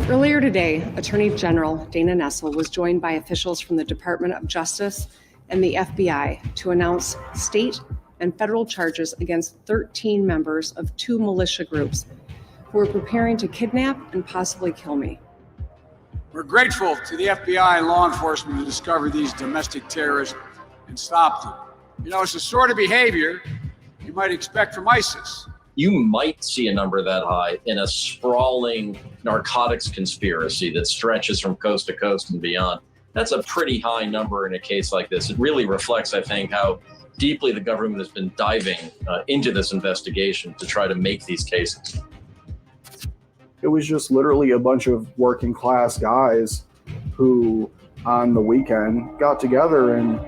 Earlier today, Attorney General Dana Nessel was joined by officials from the Department of Justice and the FBI to announce state and federal charges against 13 members of 2 militia groups who were preparing to kidnap and possibly kill me. We're grateful to the FBI and law enforcement who discovered these domestic terrorists and stopped them. You know, it's the sort of behavior you might expect from ISIS. You might see a number that high in a sprawling narcotics conspiracy that stretches from coast to coast and beyond. That's a pretty high number in a case like this. It really reflects, I think, how deeply the government has been diving into this investigation to try to make these cases. It was just literally a bunch of working class guys who on the weekend got together and,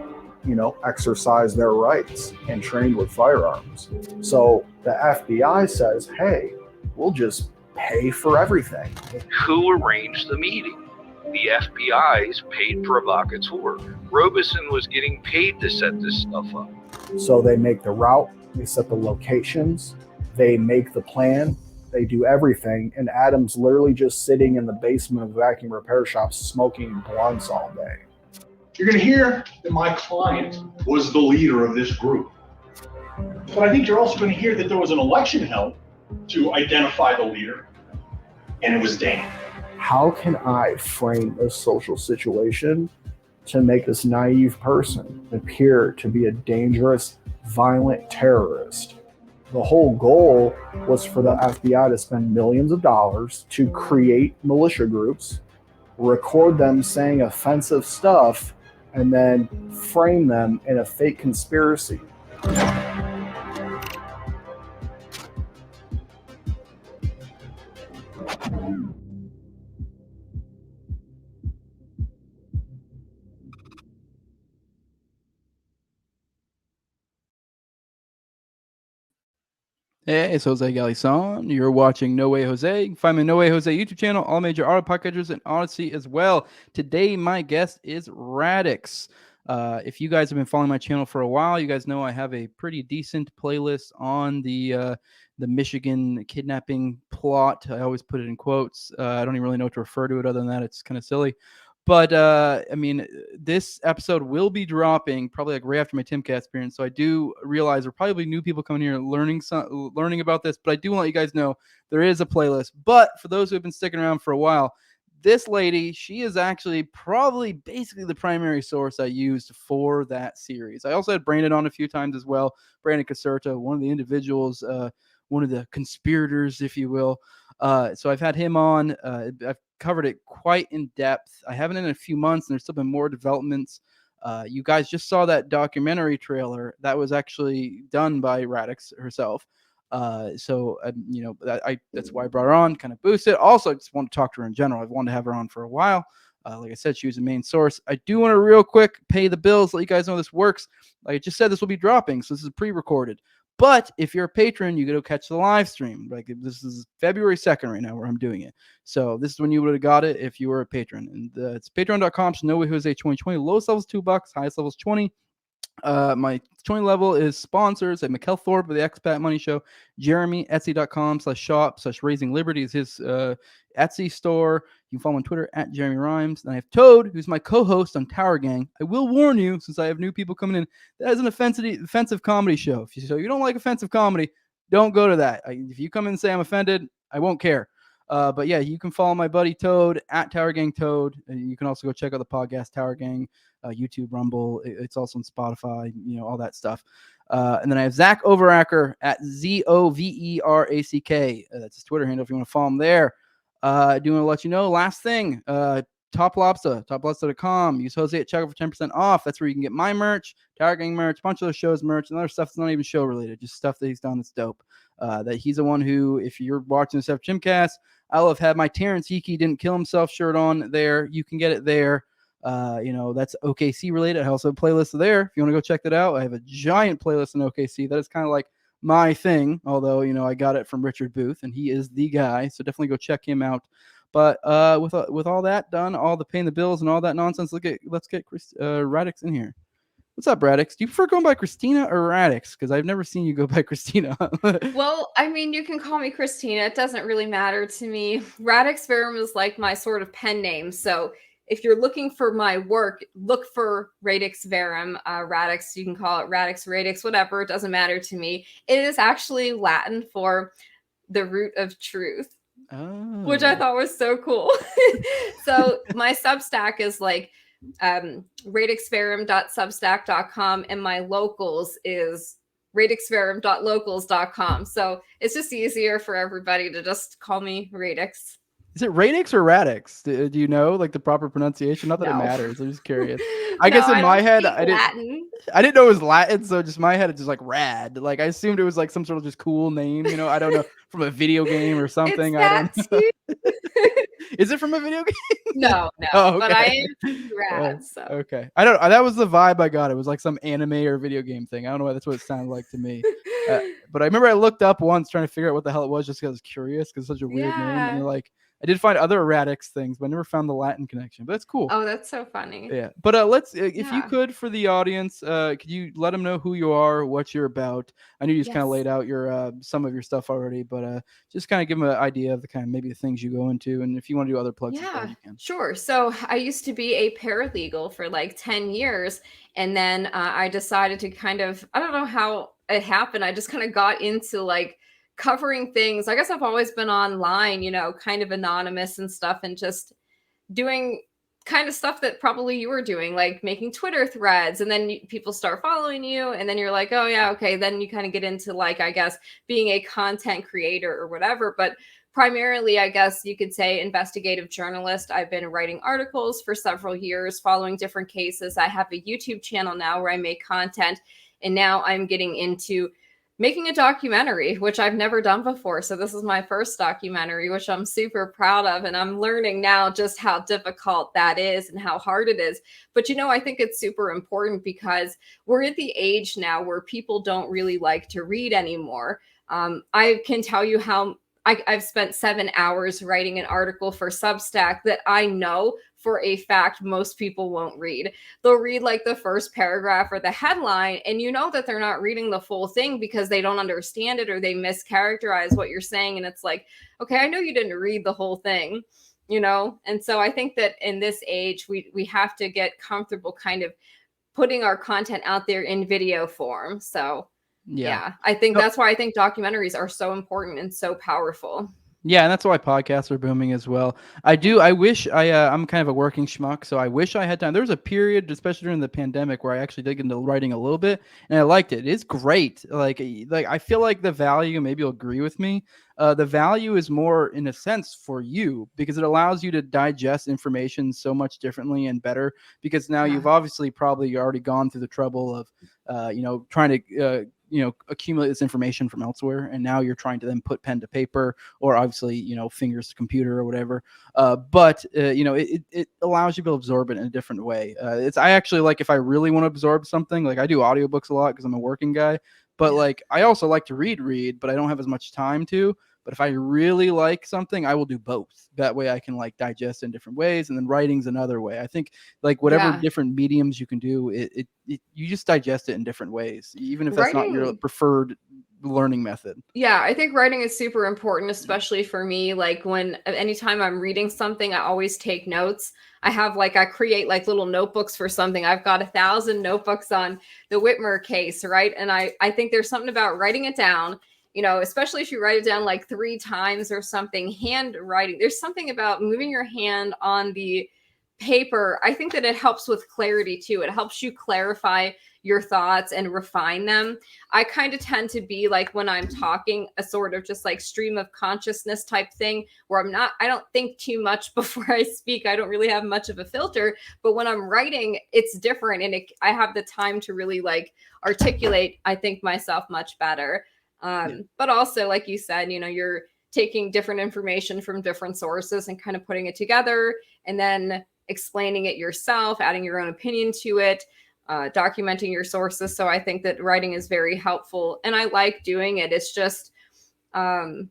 exercised their rights and trained with firearms. So the FBI says, hey, we'll just pay for everything. Who arranged the meeting? The FBI's paid provocateur. Robeson was getting paid to set this stuff up. So they make the route, they set the locations, they make the plan, they do everything, and Adam's literally just sitting in the basement of a vacuum repair shop smoking blunts all day. You're going to hear that my client was the leader of this group. But I think you're also going to hear that there was an election held to identify the leader, and it was Dan. How can I frame a social situation to make this naive person appear to be a dangerous, violent terrorist? The whole goal was for the FBI to spend millions of dollars to create militia groups, record them saying offensive stuff, and then frame them in a fake conspiracy. Hey, it's Jose Galison. You're watching No Way Jose. You can find me on No Way Jose YouTube channel, all major auto podcatchers, and Odyssey as well. Today, my guest is Radix. If you guys have been following my channel for a while, you guys know I have a pretty decent playlist on the Michigan kidnapping plot. I always put it in quotes. I don't even really know what to refer to it other than that. It's kind of silly. But, this episode will be dropping probably like right after my Timcast appearance. So I do realize there are probably new people coming here learning about this. But I do want to let you guys know there is a playlist. But for those who have been sticking around for a while, this lady, she is actually probably basically the primary source I used for that series. I also had Brandon on a few times as well. Brandon Caserta, one of the individuals, one of the conspirators, if you will. So I've had him on. I've covered it quite in depth. I haven't in a few months, and there's still been more developments. You guys just saw that documentary trailer that was actually done by Radix herself. That's why I brought her on, kind of boost it. Also, I just want to talk to her in general. I've wanted to have her on for a while. Like I said, she was the main source. I do want to real quick pay the bills, let you guys know this works. Like I just said, this will be dropping, so this is pre-recorded. But if you're a patron, you get to catch the live stream. Like this is February 2nd right now where I'm doing it. So this is when you would have got it if you were a patron. And it's patreon.com. So No Way Jose 2020. Lowest level is $2. Highest level is 20. My 20 level is sponsors at Mikkel Thorpe of the Expat Money Show. Jeremy, Etsy.com/shop/Raising Liberty is his Etsy store. You can follow him on Twitter at Jeremy Rhymes. Then I have Toad, who's my co-host on Tower Gang. I will warn you, since I have new people coming in, that is an offensive comedy show. So you don't like offensive comedy, don't go to that. If you come in and say I'm offended, I won't care. But yeah, you can follow my buddy Toad at Tower Gang Toad. You can also go check out the podcast Tower Gang, YouTube, Rumble. It's also on Spotify, all that stuff. And then I have Zach Overacker at ZOVERACK. That's his Twitter handle if you want to follow him there. I do want to let you know, last thing, TopLobsta, TopLobsta.com. Use Jose at checkout for 10% off. That's where you can get my merch, Tower Gang merch, a bunch of the shows merch, and other stuff that's not even show related, just stuff that he's done that's dope. That he's the one who, if you're watching this F Chimcast, I'll have had my Terrence Hickey didn't kill himself shirt on there. You can get it there. That's OKC related. I also have a playlist there. If you want to go check that out, I have a giant playlist in OKC. That is kind of like my thing, although, I got it from Richard Booth and he is the guy. So definitely go check him out. But with all that done, all the paying the bills and all that nonsense, let's get Radix in here. What's up, Radix? Do you prefer going by Christina or Radix? Because I've never seen you go by Christina. Well, I mean, you can call me Christina. It doesn't really matter to me. Radix Verum is like my sort of pen name. So if you're looking for my work, look for Radix Verum. Radix, you can call it Radix, Radix, whatever. It doesn't matter to me. It is actually Latin for the root of truth, which I thought was so cool. So my Substack is like radixverum.substack.com, and my locals is radixverum.locals.com. So it's just easier for everybody to just call me Radix. Is it Radix or Radix? Do you know like the proper pronunciation? Not that it No. matters. I'm just curious. I guess in my head, I didn't know it was Latin, so just my head it's just like rad. Like I assumed it was like some sort of just cool name, you know. I don't know, from a video game or something. I don't know. Is it from a video game? No. Oh, okay. But I am rad. So okay. I don't. That was the vibe I got. It was like some anime or video game thing. I don't know why that's what it sounded like to me. But I remember I looked up once trying to figure out what the hell it was, just because I was curious, because it's such a weird name. And like, I did find other Radix things, but I never found the Latin connection. But that's cool. Oh, that's so funny. Yeah. But let's, if you could, for the audience, could you let them know who you are, what you're about? I know you just kind of laid out your some of your stuff already, but just kind of give them an idea of the kind of maybe the things you go into, and if you want to do other plugs, as well, you can. Sure. So I used to be a paralegal for like 10 years, and then I decided to kind of, I don't know how it happened. I just kind of got into like covering things. I guess I've always been online, you know, kind of anonymous and stuff, and just doing kind of stuff that probably you were doing, like making Twitter threads, and then people start following you, and then you're like, oh yeah, okay. Then you kind of get into like, I guess, being a content creator or whatever. But primarily, I guess you could say investigative journalist. I've been writing articles for several years, following different cases. I have a YouTube channel now where I make content, and now I'm getting into making a documentary, which I've never done before. So this is my first documentary, which I'm super proud of. And I'm learning now just how difficult that is and how hard it is. But, you know, I think it's super important because we're at the age now where people don't really like to read anymore. I can tell you how I've spent 7 hours writing an article for Substack that I know for a fact most people won't read. They'll read like the first paragraph or the headline, and you know that they're not reading the full thing because they don't understand it or they mischaracterize what you're saying. And it's like, okay, I know you didn't read the whole thing, you know? And so I think that in this age, we have to get comfortable kind of putting our content out there in video form. So yeah, I think that's why I think documentaries are so important and so powerful. Yeah, and that's why podcasts are booming as well. I wish I'm kind of a working schmuck, so I wish I had time. There was a period, especially during the pandemic, where I actually did get into writing a little bit, and I liked it. It's great. Like I feel like the value, maybe you'll agree with me, the value is more in a sense for you, because it allows you to digest information so much differently and better, because now you've obviously probably already gone through the trouble of trying to accumulate this information from elsewhere, and now you're trying to then put pen to paper, or obviously fingers to computer or whatever. But it allows you to absorb it in a different way. I actually, like, if I really want to absorb something, like I do audiobooks a lot because I'm a working guy, but like I also like to read, but I don't have as much time to. But if I really like something, I will do both. That way I can like digest in different ways. And then writing's another way. I think like whatever different mediums you can do, you just digest it in different ways, even if that's not your preferred learning method. Yeah, I think writing is super important, especially for me. Like anytime I'm reading something, I always take notes. I create like little notebooks for something. I've got 1,000 notebooks on the Whitmer case, right? And I think there's something about writing it down, especially if you write it down like 3 times or something, handwriting. There's something about moving your hand on the paper. I think that it helps with clarity too. It helps you clarify your thoughts and refine them. I kind of tend to be like, when I'm talking, a sort of just like stream of consciousness type thing, where I don't think too much before I speak. I don't really have much of a filter, but when I'm writing, it's different. And I have the time to really like articulate, I think, myself much better. But also, like you said, you're taking different information from different sources and kind of putting it together, and then explaining it yourself, adding your own opinion to it, documenting your sources. So I think that writing is very helpful, and I like doing it. It's just, sometimes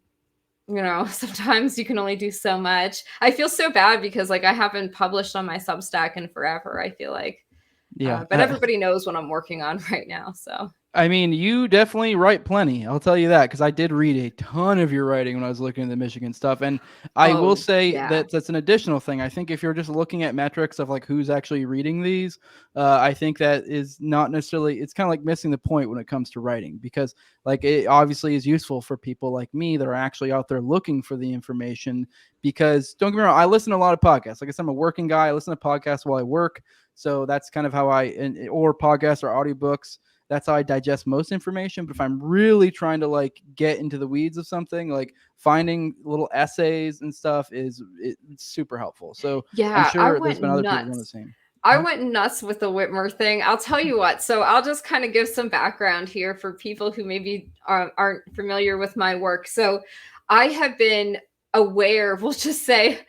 you can only do so much. I feel so bad because like I haven't published on my Substack in forever. I feel like Yeah. But everybody knows what I'm working on right now. So I mean, you definitely write plenty. I'll tell you that, because I did read a ton of your writing when I was looking at the Michigan stuff. And I will say that that's an additional thing. I think if you're just looking at metrics of like who's actually reading these, I think that is not necessarily, it's kind of like missing the point when it comes to writing, because like it obviously is useful for people like me that are actually out there looking for the information. Because don't get me wrong, I listen to a lot of podcasts. Like I said, I'm a working guy. I listen to podcasts while I work. So that's kind of how or podcasts or audiobooks. That's how I digest most information. But if I'm really trying to like get into the weeds of something, like finding little essays and stuff it's super helpful. So I'm sure there's been other people doing the same. I went nuts with the Whitmer thing. I'll tell you what. So I'll just kind of give some background here for people who maybe aren't familiar with my work. So I have been aware, we'll just say,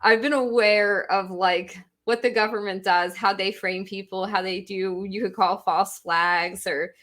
I've been aware of like what the government does, how they frame people, how they do, you could call false flags or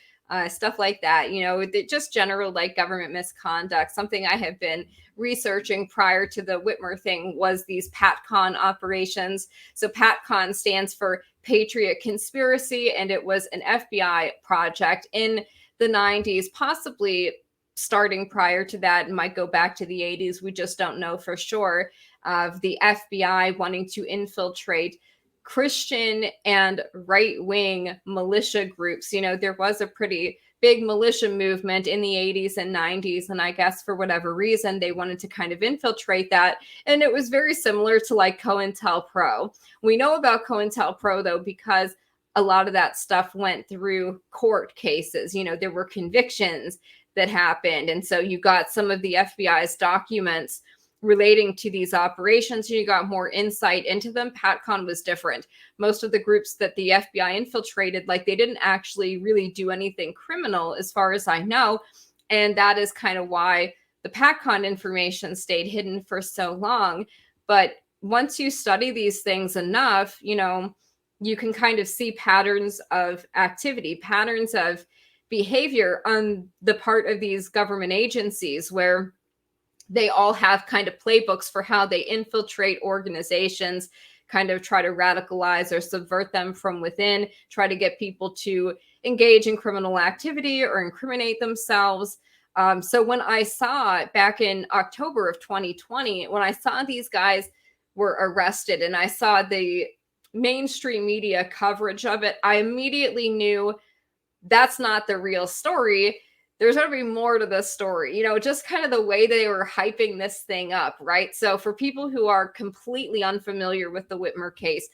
stuff like that. You know, just general like government misconduct. Something I have been researching prior to the Whitmer thing was these PATCON operations. So PATCON stands for Patriot Conspiracy, and it was an FBI project in the 90s, possibly starting prior to that. It might go back to the 80s. We just don't know for sure. Of the FBI wanting to infiltrate Christian and right-wing militia groups. You know, there was a pretty big militia movement in the 80s and 90s, and I guess for whatever reason, they wanted to kind of infiltrate that. And it was very similar to like COINTELPRO. We know about COINTELPRO, though, because a lot of that stuff went through court cases. You know, there were convictions that happened. And so you got some of the FBI's documents relating to these operations, and you got more insight into them. PATCON was different. Most of the groups that the FBI infiltrated, like they didn't actually really do anything criminal as far as I know. And that is kind of why the PATCON information stayed hidden for so long. But once you study these things enough, you know, you can kind of see patterns of activity, patterns of behavior on the part of these government agencies where they all have kind of playbooks for how they infiltrate organizations, kind of try to radicalize or subvert them from within, try to get people to engage in criminal activity or incriminate themselves. So when I saw back in October of 2020, when I saw these guys were arrested and I saw the mainstream media coverage of it, I immediately knew that's not the real story. There's going to be more to this story, you know, just kind of the way they were hyping this thing up, right? So for people who are completely unfamiliar with the Whitmer case,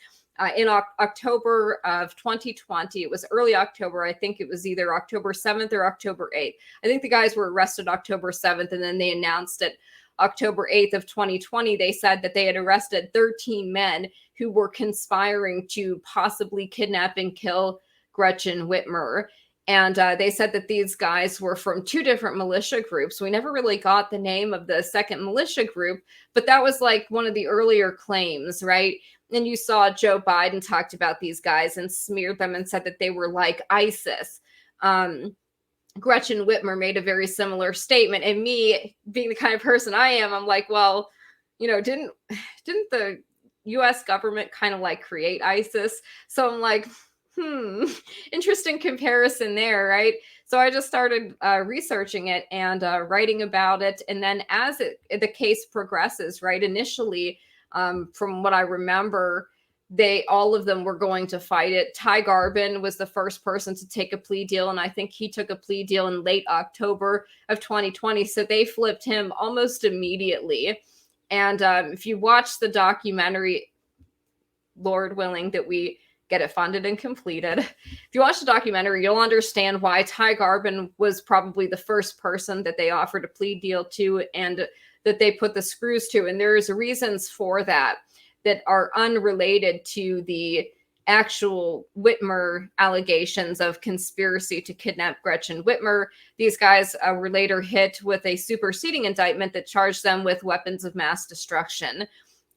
in October of 2020, it was early October. I think it was either October 7th or October 8th. I think the guys were arrested October 7th, and then they announced it October 8th of 2020. They said that they had arrested 13 men who were conspiring to possibly kidnap and kill Gretchen Whitmer. And they said that these guys were from two different militia groups. We never really got the name of the second militia group, but that was like one of the earlier claims, right? And you saw Joe Biden talked about these guys and smeared them and said that they were like ISIS. Gretchen Whitmer made a very similar statement. And me, being the kind of person I am, I'm like, well, you know, didn't the U.S. government kind of like create ISIS? So I'm like, interesting comparison there, right? So I just started researching it and writing about it. And then as the case progresses, right, initially, from what I remember, all of them were going to fight it. Ty Garbin was the first person to take a plea deal, and I think he took a plea deal in late October of 2020. So they flipped him almost immediately. And if you watch the documentary, Lord willing that we get it funded and completed. If you watch the documentary, you'll understand why Ty Garbin was probably the first person that they offered a plea deal to and that they put the screws to. And there's reasons for that are unrelated to the actual Whitmer allegations of conspiracy to kidnap Gretchen Whitmer. These guys were later hit with a superseding indictment that charged them with weapons of mass destruction,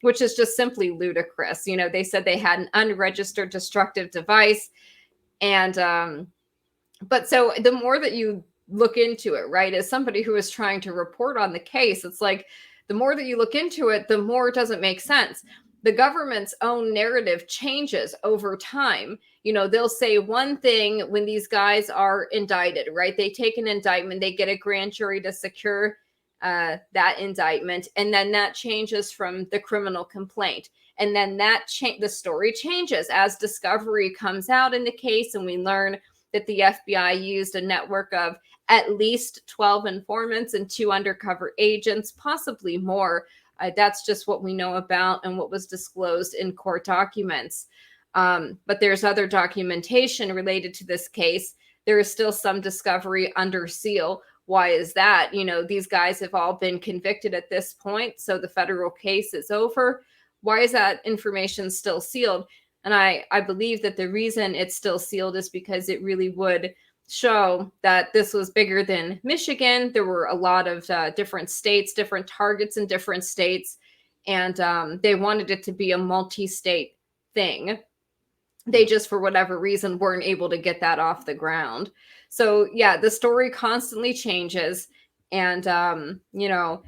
which is just simply ludicrous. You know, they said they had an unregistered destructive device. And, but so the more that you look into it, right, as somebody who is trying to report on the case, it's like, the more that you look into it, the more it doesn't make sense. the government's own narrative changes over time. You know, they'll say one thing when these guys are indicted, right? They take an indictment, they get a grand jury to secure that indictment, and then that changes from the criminal complaint. And then the story changes as discovery comes out in the case, and we learn that the FBI used a network of at least 12 informants and 2 undercover agents, possibly more. That's just what we know about and what was disclosed in court documents. But there's other documentation related to this case. There is still some discovery under seal. Why is that? You know, these guys have all been convicted at this point, so the federal case is over. Why is that information still sealed? And I believe that the reason it's still sealed is because it really would show that this was bigger than Michigan. There were a lot of different states, different targets in different states, and they wanted it to be a multi-state thing. They just, for whatever reason, weren't able to get that off the ground. So yeah, the story constantly changes, and you know,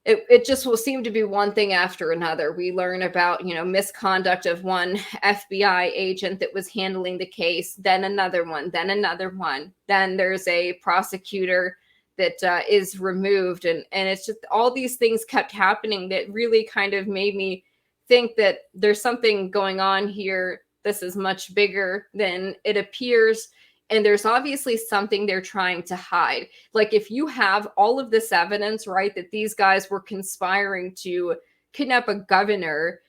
it just will seem to be one thing after another. We learn about, you know, misconduct of one FBI agent that was handling the case, then another one, then another one. Then there's a prosecutor that is removed, and it's just all these things kept happening that really kind of made me think that there's something going on here. This is much bigger than it appears. And there's obviously something they're trying to hide. Like, if you have all of this evidence, right, that these guys were conspiring to kidnap a governor,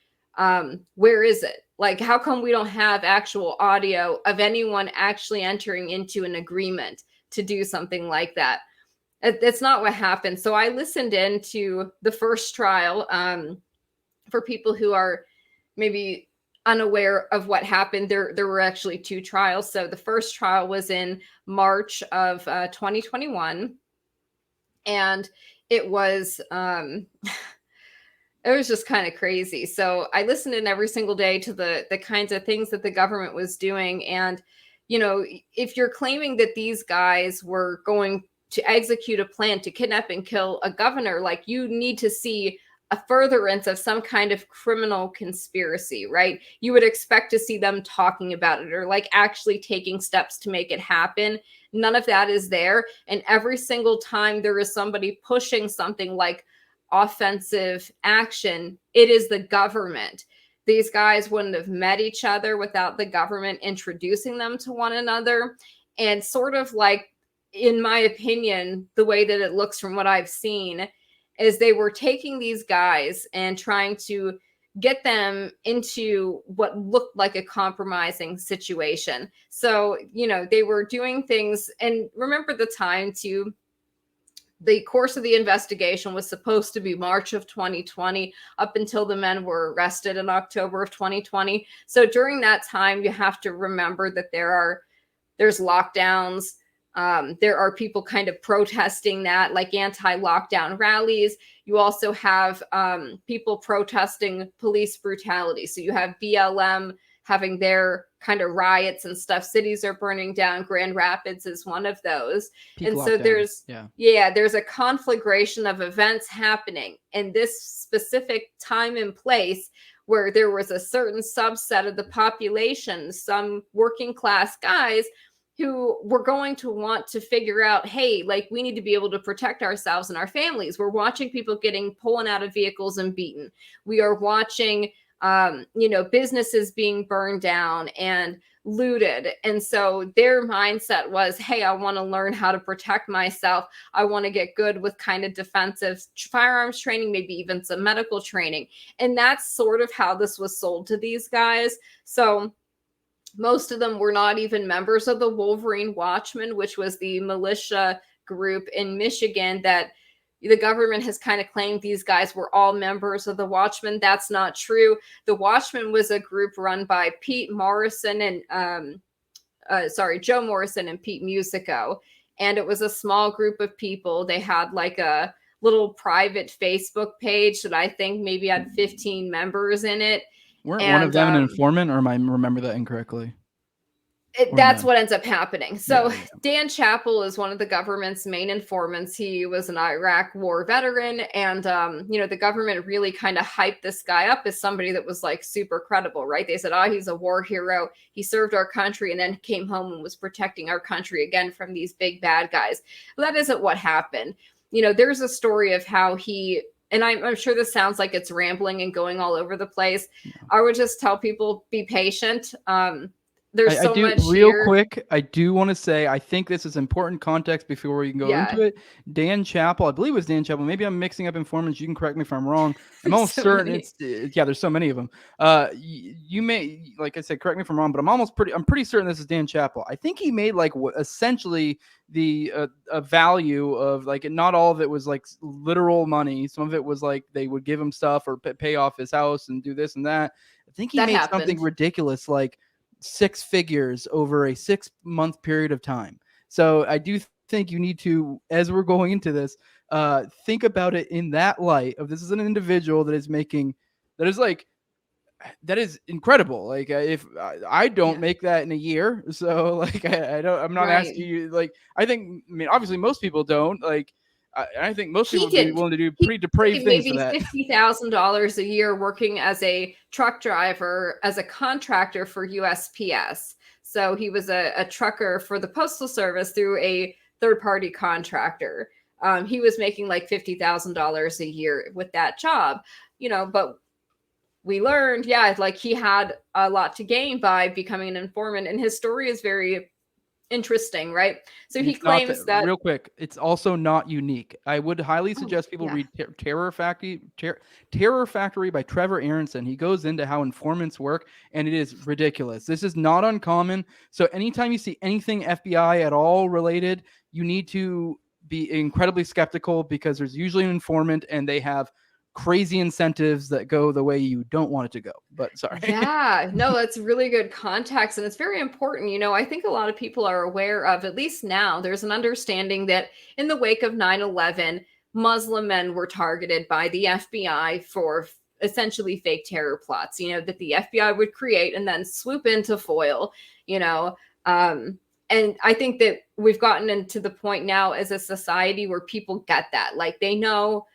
where is it? Like, how come we don't have actual audio of anyone actually entering into an agreement to do something like that? That's not what happened. So I listened in to the first trial for people who are maybe unaware of what happened. There were actually 2 trials. So the first trial was in March of 2021, and it was it was just kind of crazy. So I listened in every single day to the kinds of things that the government was doing. And, you know, if you're claiming that these guys were going to execute a plan to kidnap and kill a governor, like, you need to see a furtherance of some kind of criminal conspiracy, right? You would expect to see them talking about it or like actually taking steps to make it happen. None of that is there. And every single time there is somebody pushing something like offensive action, it is the government. These guys wouldn't have met each other without the government introducing them to one another. And sort of like, in my opinion, the way that it looks from what I've seen is they were taking these guys and trying to get them into what looked like a compromising situation. So, you know, they were doing things, and remember the time too, the course of the investigation was supposed to be March of 2020 up until the men were arrested in October of 2020. So during that time, you have to remember that there's lockdowns. There are people kind of protesting that, like anti-lockdown rallies. You also have people protesting police brutality. So you have BLM having their kind of riots and stuff. Cities are burning down. Grand Rapids is one of those. Peak and lockdown. So there's a conflagration of events happening in this specific time and place where there was a certain subset of the population, some working class guys, who were going to want to figure out, hey, like, we need to be able to protect ourselves and our families. We're watching people getting pulling out of vehicles and beaten. We are watching, businesses being burned down and looted. And so their mindset was, hey, I want to learn how to protect myself. I want to get good with kind of defensive firearms training, maybe even some medical training. And that's sort of how this was sold to these guys. So most of them were not even members of the Wolverine Watchmen, which was the militia group in Michigan that the government has kind of claimed these guys were all members of the Watchmen. That's not true. The Watchmen was a group run by Joe Morrison and Pete Musico. And it was a small group of people. They had like a little private Facebook page that I think maybe had 15 members in it. Weren't one of them an informant, or am I remember that incorrectly? That's what ends up happening. So Yeah. Dan Chappell is one of the government's main informants. He was an Iraq war veteran, and the government really kind of hyped this guy up as somebody that was like super credible, right? They said, oh, he's a war hero. He served our country and then came home and was protecting our country again from these big bad guys. Well, that isn't what happened. There's a story of how he, and I'm sure this sounds like it's rambling and going all over the place. Yeah. I would just tell people, be patient. There's so I do, much real here. quick, I do want to say, I think this is important context before we can go into it. Dan Chappell, I believe it was Dan Chappell. Maybe I'm mixing up informants. You can correct me if I'm wrong. I'm almost certain it's there's so many of them. You may, like I said, correct me if I'm wrong, but I'm pretty certain this is Dan Chappell. I think he made like essentially the a value of like, not all of it was like literal money. Some of it was like they would give him stuff or pay off his house and do this and that. I think he made something ridiculous like 6 figures over a 6-month period of time. So I do think you need to, as we're going into this, think about it in that light of this is an individual that is incredible. Like if I don't make that in a year, so like I'm not asking you. Like I mean, obviously most people don't. Like I think most people would be willing to do pretty depraved things for that. Maybe $50,000 a year working as a truck driver, as a contractor for USPS. So he was a trucker for the Postal Service through a third-party contractor. He was making like $50,000 a year with that job, but we learned, like he had a lot to gain by becoming an informant, and his story is very interesting, right? So he claims that real quick, it's also not unique. I would highly suggest people read Terror Factory by Trevor Aronson. He goes into how informants work, and it is ridiculous. This is not uncommon. So anytime you see anything FBI at all related, you need to be incredibly skeptical because there's usually an informant and they have crazy incentives that go the way you don't want it to go. But sorry. Yeah, no, that's really good context. And it's very important. I think a lot of people are aware of, at least now, there's an understanding that in the wake of 9/11, Muslim men were targeted by the FBI for essentially fake terror plots, that the FBI would create and then swoop in to foil, and I think that we've gotten into the point now as a society where people get that. Like they know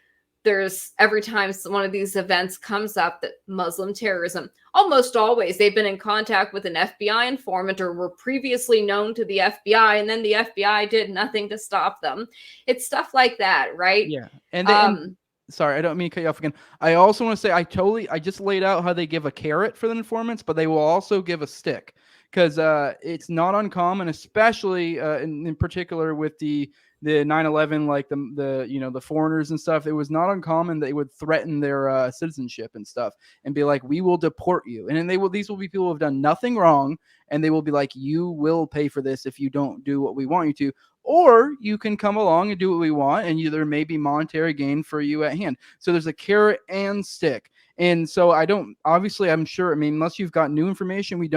there's every time one of these events comes up that Muslim terrorism, almost always they've been in contact with an FBI informant or were previously known to the FBI, and then the FBI did nothing to stop them. It's stuff like that, right? Yeah. And sorry, I don't mean to cut you off again. I also want to say I just laid out how they give a carrot for the informants, but they will also give a stick because it's not uncommon, especially in particular with the 9/11, like the foreigners and stuff. It was not uncommon they would threaten their citizenship and stuff and be like, we will deport you. And then these will be people who have done nothing wrong. And they will be like, you will pay for this if you don't do what we want you to, or you can come along and do what we want. And there may be monetary gain for you at hand. So there's a carrot and stick. And so I'm sure, unless you've got new information, we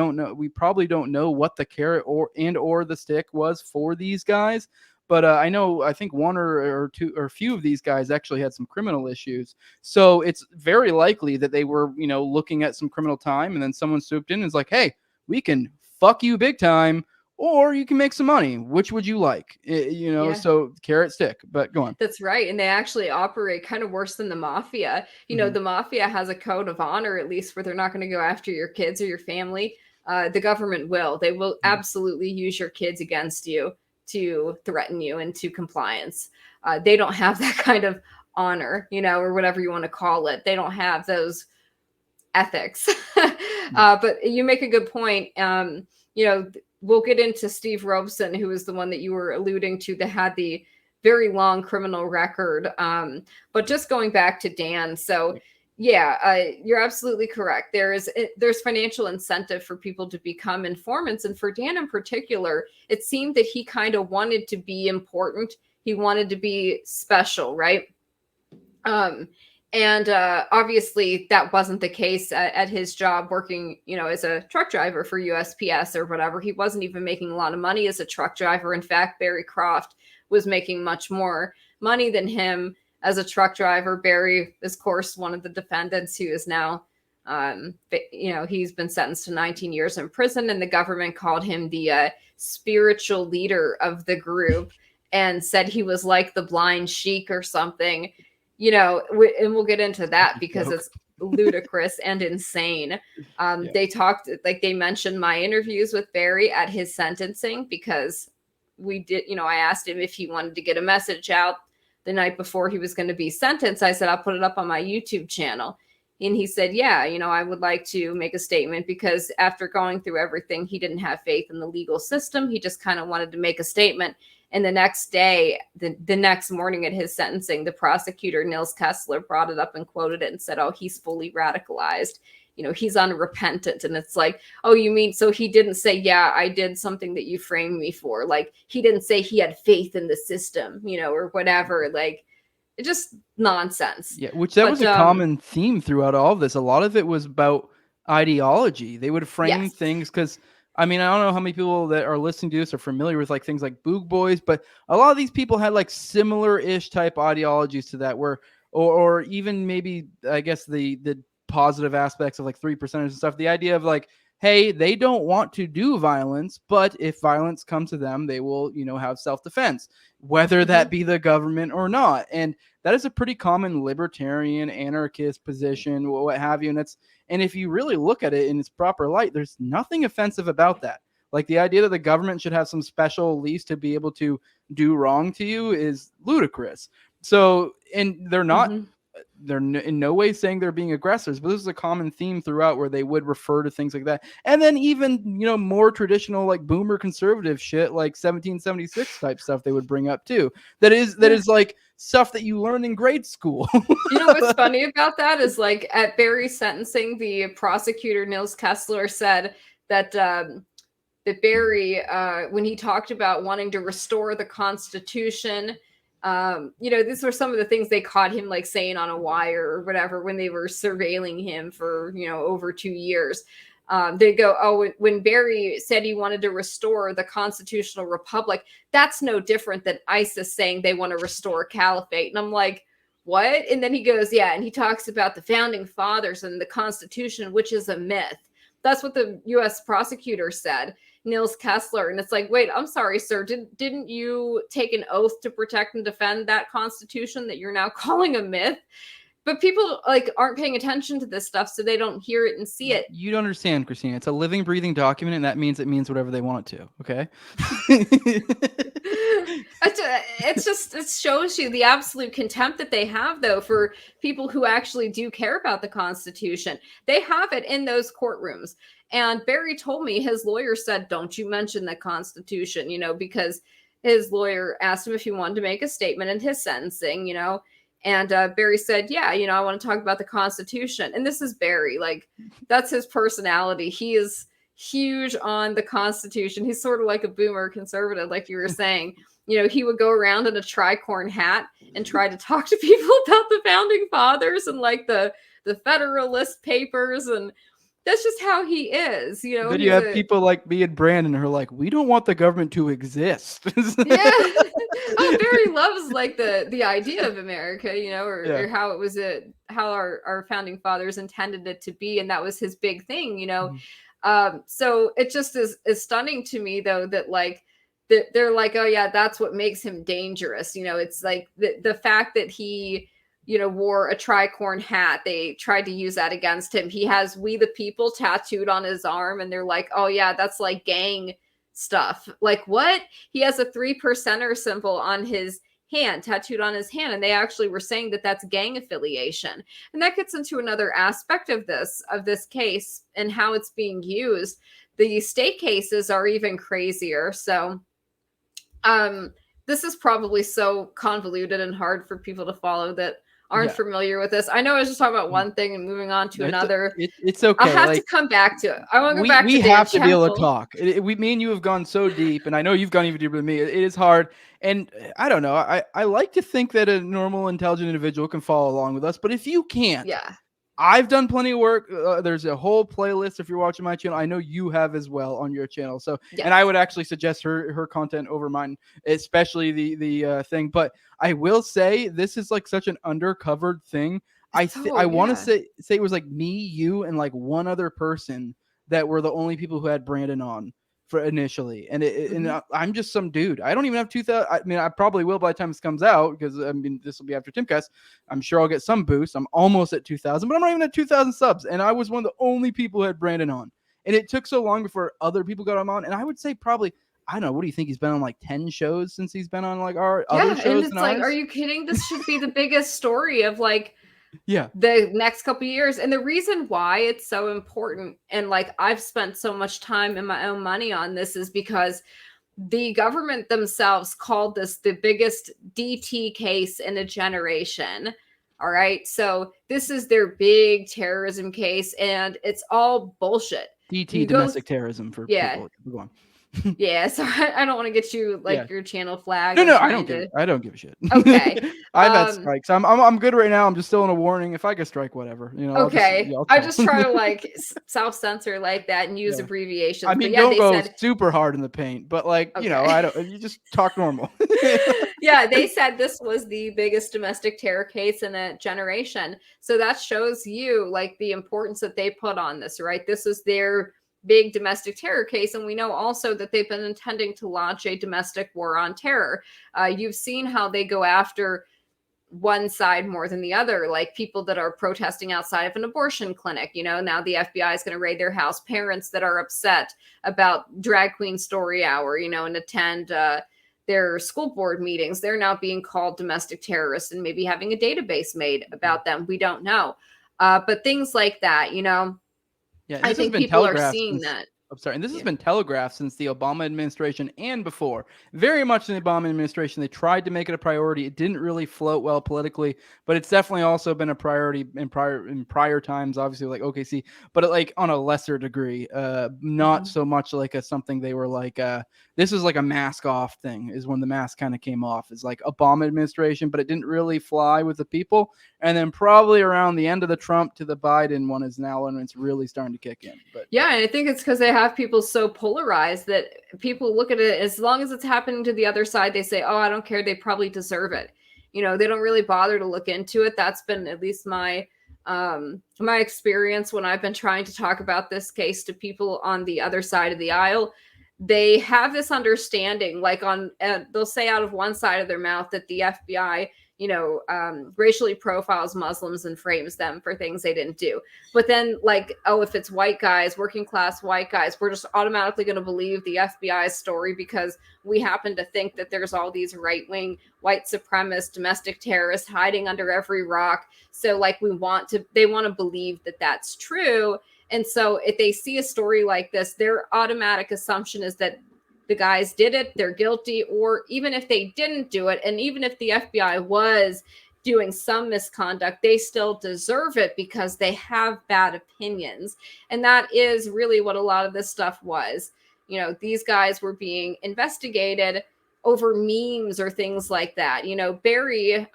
probably don't know what the carrot or the stick was for these guys. But I think one or two or a few of these guys actually had some criminal issues. So it's very likely that they were, looking at some criminal time, and then someone swooped in and was like, hey, we can fuck you big time, or you can make some money. Which would you like? So carrot stick, but go on. That's right. And they actually operate kind of worse than the mafia. The mafia has a code of honor, at least, where they're not going to go after your kids or your family. The government will. They will absolutely use your kids against you to threaten you into compliance. They don't have that kind of honor, or whatever you want to call it. They don't have those ethics. But you make a good point. We'll get into Steve Robeson, who is the one that you were alluding to that had the very long criminal record. But just going back to Dan. So you're absolutely correct. There's financial incentive for people to become informants. And for Dan in particular, it seemed that he kind of wanted to be important. He wanted to be special, right? And obviously that wasn't the case at his job working, as a truck driver for USPS or whatever. He wasn't even making a lot of money as a truck driver. In fact, Barry Croft was making much more money than him as a truck driver. Barry is, of course, one of the defendants who is now But, he's been sentenced to 19 years in prison, and the government called him the spiritual leader of the group and said he was like the blind sheik or something, and we'll get into that because it's ludicrous and insane. They mentioned my interviews with Barry at his sentencing because we did, I asked him if he wanted to get a message out the night before he was going to be sentenced. I said, I'll put it up on my YouTube channel. And he said, yeah, I would like to make a statement because after going through everything, he didn't have faith in the legal system. He just kind of wanted to make a statement. And the next day, the next morning at his sentencing, the prosecutor, Nils Kessler, brought it up and quoted it and said, oh, he's fully radicalized. He's unrepentant. And it's like, oh, you mean, so he didn't say, yeah, I did something that you framed me for. Like, he didn't say he had faith in the system, or whatever. Like, it's just nonsense. Yeah, that was a common theme throughout all of this. A lot of it was about ideology. They would frame things because, I don't know how many people that are listening to this are familiar with like things like Boog Boys, but a lot of these people had like similar-ish type ideologies to that, or even maybe, I guess, the positive aspects of like 3%ers and stuff. The idea of like, hey, they don't want to do violence, but if violence comes to them, they will, have self-defense, whether that be the government or not. And that is a pretty common libertarian, anarchist position, what have you. And if you really look at it in its proper light, there's nothing offensive about that. Like the idea that the government should have some special lease to be able to do wrong to you is ludicrous. So, and they're not, they're in no way saying they're being aggressors, but this is a common theme throughout where they would refer to things like that. And then even, more traditional, like boomer conservative shit, like 1776 type stuff they would bring up too. That is like stuff that you learn in grade school. What's funny about that is like at Barry's sentencing, the prosecutor, Nils Kessler, said that, that Barry, when he talked about wanting to restore the Constitution, these were some of the things they caught him like saying on a wire or whatever when they were surveilling him for, over 2 years. They go, oh, when Barry said he wanted to restore the constitutional republic, that's no different than ISIS saying they want to restore a caliphate. And I'm like, what? And then he goes, yeah. And he talks about the founding fathers and the Constitution, which is a myth. That's what the U.S. prosecutor said, Nils Kessler. And it's like, wait, I'm sorry, sir. Didn't you take an oath to protect and defend that Constitution that you're now calling a myth? But people like aren't paying attention to this stuff, so they don't hear it and see it. You don't understand, Christina. It's a living, breathing document, and that means it means whatever they want it to. Okay. It shows you the absolute contempt that they have, though, for people who actually do care about the Constitution. They have it in those courtrooms. And Barry told me his lawyer said, don't you mention the Constitution, because his lawyer asked him if he wanted to make a statement in his sentencing, And Barry said, yeah, I want to talk about the Constitution. And this is Barry. Like, that's his personality. He is huge on the Constitution. He's sort of like a boomer conservative, like you were saying. He would go around in a tricorn hat and try to talk to people about the founding fathers and like the Federalist Papers. And that's just how he is. But you have people like me and Brandon who are like, we don't want the government to exist. Yeah. Oh, Barry loves like the idea of America, or how it was how our founding fathers intended it to be, and that was his big thing, So it just is stunning to me though that like they're like, oh yeah, that's what makes him dangerous. It's like the fact that he wore a tricorn hat. They tried to use that against him. He has "We the People" tattooed on his arm, and they're like, oh yeah, that's like gang stuff. Like what? He has a 3%er symbol on his hand, tattooed on his hand, and they actually were saying that that's gang affiliation. And that gets into another aspect of this case and how it's being used. The state cases are even crazier. So this is probably so convoluted and hard for people to follow that aren't familiar with this. I know I was just talking about one thing and moving on to another. It's okay. I'll have to come back to it. I want to go back to we have to be able to talk. Me and you have gone so deep, and I know you've gone even deeper than me. It is hard. And I don't know. I like to think that a normal, intelligent individual can follow along with us. But if you can't, I've done plenty of work. There's a whole playlist if you're watching my channel. I know you have as well on your channel. So, and I would actually suggest her content over mine, especially the thing. But I will say this is like such an undercovered thing. I want to say it was like me, you, and like one other person that were the only people who had Brandon on for initially. And I'm just some dude. I don't even have 2,000. I mean, I probably will by the time this comes out, because I mean, this will be after Timcast. I'm sure I'll get some boost. I'm almost at 2,000, but I'm not even at 2,000 subs. And I was one of the only people who had Brandon on. And it took so long before other people got him on. And I would say probably, I don't know, what do you think? He's been on like 10 shows since he's been on like our other shows. And it's like, are you kidding? This should be the biggest story of like the next couple of years. And the reason why it's so important, and like I've spent so much time and my own money on this, is because the government themselves called this the biggest DT case in a generation. All right. So this is their big terrorism case, and it's all bullshit. DT, domestic terrorism for people. Go on. Yeah, so I don't want to get you your channel flag. No, I don't give a shit. Okay. I've had strikes. I'm good right now. I'm just still in a warning. If I get strike, whatever. Okay. I just try to like self-censor like that and use abbreviations. I mean, don't go super hard in the paint, but like, I don't, you just talk normal. Yeah, they said this was the biggest domestic terror case in a generation. So that shows you like the importance that they put on this, right? This is their big domestic terror case. And we know also that they've been intending to launch a domestic war on terror. You've seen how they go after one side more than the other, like people that are protesting outside of an abortion clinic. Now the FBI is going to raid their house. Parents that are upset about drag queen story hour, and attend their school board meetings. They're now being called domestic terrorists and maybe having a database made about them. We don't know. But things like that, Yeah, I think people are seeing that. I'm sorry. And this has been telegraphed since the Obama administration and before. Very much in the Obama administration, they tried to make it a priority. It didn't really float well politically, but it's definitely also been a priority in prior times, obviously, like OKC, but like on a lesser degree. Not so much like something they were like, this is like a mask off thing, is when the mask kind of came off. It's like Obama administration, but it didn't really fly with the people. And then probably around the end of the Trump to the Biden one is now when it's really starting to kick in. But yeah, and I think it's because they have people so polarized that people look at it, as long as it's happening to the other side, they say, oh, I don't care, they probably deserve it. They don't really bother to look into it. That's been at least my experience when I've been trying to talk about this case to people on the other side of the aisle. They have this understanding, like they'll say out of one side of their mouth that the FBI racially profiles Muslims and frames them for things they didn't do. But then like, oh, if it's white guys, working class white guys, we're just automatically going to believe the FBI's story because we happen to think that there's all these right-wing white supremacist domestic terrorists hiding under every rock. So like they want to believe that that's true. And so if they see a story like this, their automatic assumption is that the guys did it, they're guilty, or even if they didn't do it, and even if the FBI was doing some misconduct, they still deserve it because they have bad opinions. And that is really what a lot of this stuff was. These guys were being investigated over memes or things like that. Barry,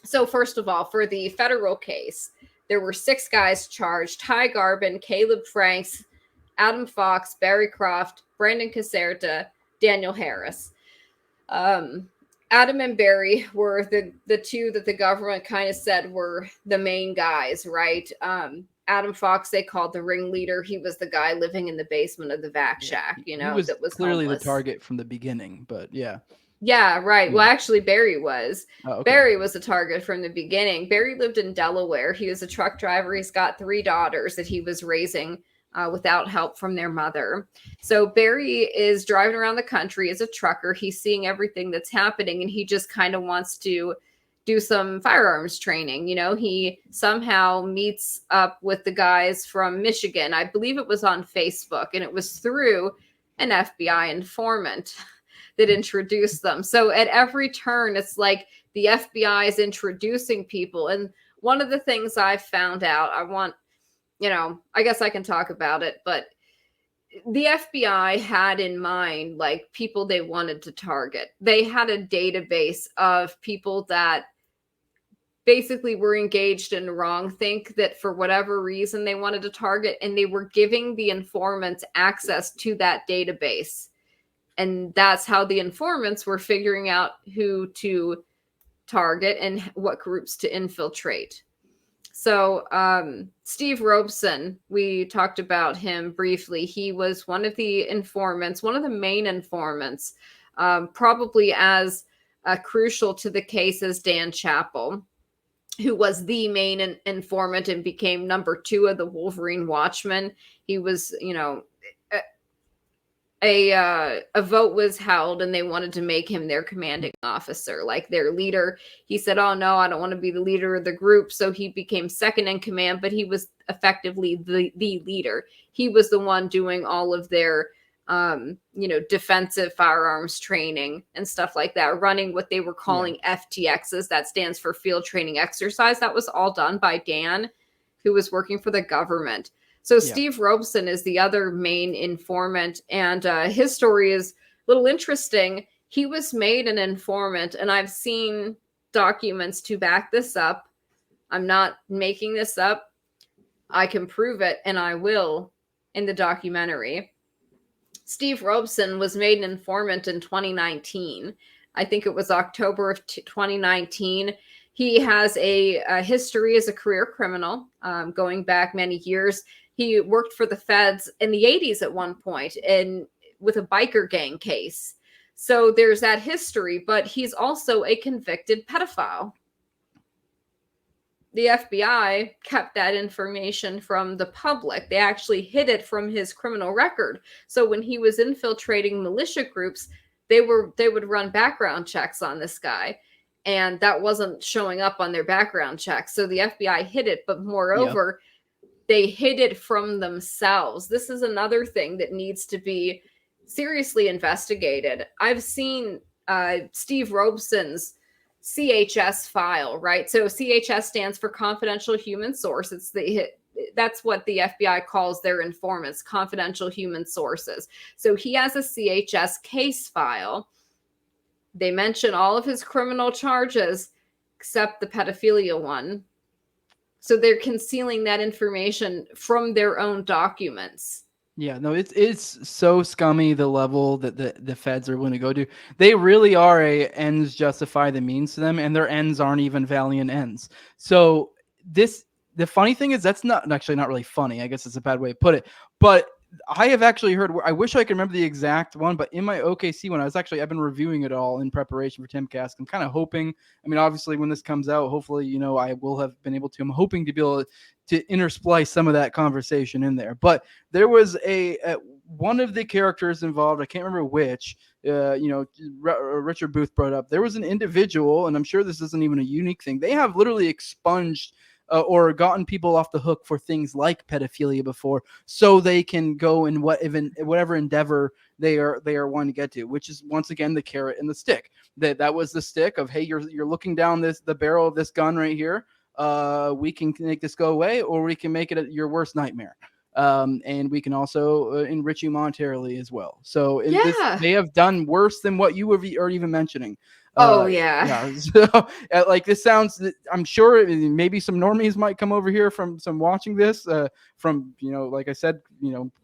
so first of all, for the federal case, there were 6 guys charged: Ty Garbin, Caleb Franks, Adam Fox, Barry Croft, Brandon Caserta, Daniel Harris. Adam and Barry were the two that the government kind of said were the main guys, right? Adam Fox, they called the ringleader. He was the guy living in the basement of the vac shack, he was that was clearly homeless. The target from the beginning, but yeah. Yeah, right. Well, actually, Barry was. Oh, okay. Barry was the target from the beginning. Barry lived in Delaware. He was a truck driver. He's got 3 daughters that he was raising without help from their mother. So Barry is driving around the country as a trucker. He's seeing everything that's happening, and he just kind of wants to do some firearms training. He somehow meets up with the guys from Michigan. I believe it was on Facebook, and it was through an FBI informant that introduced them. So at every turn, it's like the FBI is introducing people. And one of the things I found out, I guess I can talk about it, but the FBI had in mind like people they wanted to target. They had a database of people that basically were engaged in wrongthink that for whatever reason they wanted to target, and they were giving the informants access to that database. And that's how the informants were figuring out who to target and what groups to infiltrate. So Steve Robeson, we talked about him briefly. He was one of the informants, one of the main informants, probably as crucial to the case as Dan Chappell, who was the main informant and became number 2 of the Wolverine Watchmen. He was, you know, a vote was held and they wanted to make him their commanding officer, like their leader. He said, "Oh no, I don't want to be the leader of the group." So he became second in command, but he was effectively the leader. He was the one doing all of their defensive firearms training and stuff like that, running what they were calling FTXs. That stands for field training exercise. That was all done by Dan, who was working for the government. So Steve Robeson is the other main informant, and his story is a little interesting. He was made an informant, and I've seen documents to back this up. I'm not making this up. I can prove it, and I will in the documentary. Steve Robeson was made an informant in 2019. I think it was October of 2019. He has a history as a career criminal, going back many years. He worked for the feds in the 80s at one point with a biker gang case. So there's that history, but he's also a convicted pedophile. The FBI kept that information from the public. They actually hid it from his criminal record. So when he was infiltrating militia groups, they would run background checks on this guy, and that wasn't showing up on their background checks. So the FBI hid it, but moreover, they hid it from themselves. This is another thing that needs to be seriously investigated. I've seen Steve Robeson's CHS file, right? So CHS stands for confidential human source. That's what the FBI calls their informants, confidential human sources. So he has a CHS case file. They mention all of his criminal charges except the pedophilia one. So they're concealing that information from their own documents. Yeah, no, it's so scummy, the level that the feds are willing to go to. They really are a ends justify the means to them, and their ends aren't even valiant ends. So the funny thing is, that's not really funny. I guess it's a bad way to put it. But I have actually heard, I wish I could remember the exact one, but in my OKC one, I've been reviewing it all in preparation for Timcast. I'm kind of hoping, I mean, obviously when this comes out, hopefully, I will have been able to, I'm hoping to be able to intersplice some of that conversation in there. But there was one of the characters involved, I can't remember which, Richard Booth brought up, there was an individual, and I'm sure this isn't even a unique thing. They have literally expunged or gotten people off the hook for things like pedophilia before, so they can go in whatever endeavor they are wanting to get to, which is once again the carrot and the stick. That was the stick of, hey, you're looking down the barrel of this gun right here. We can make this go away, or we can make it your worst nightmare. And we can also enrich you monetarily as well. So they have done worse than what you are even mentioning. So, like, this sounds, I'm sure maybe some normies might come over here from some watching this, from, like I said,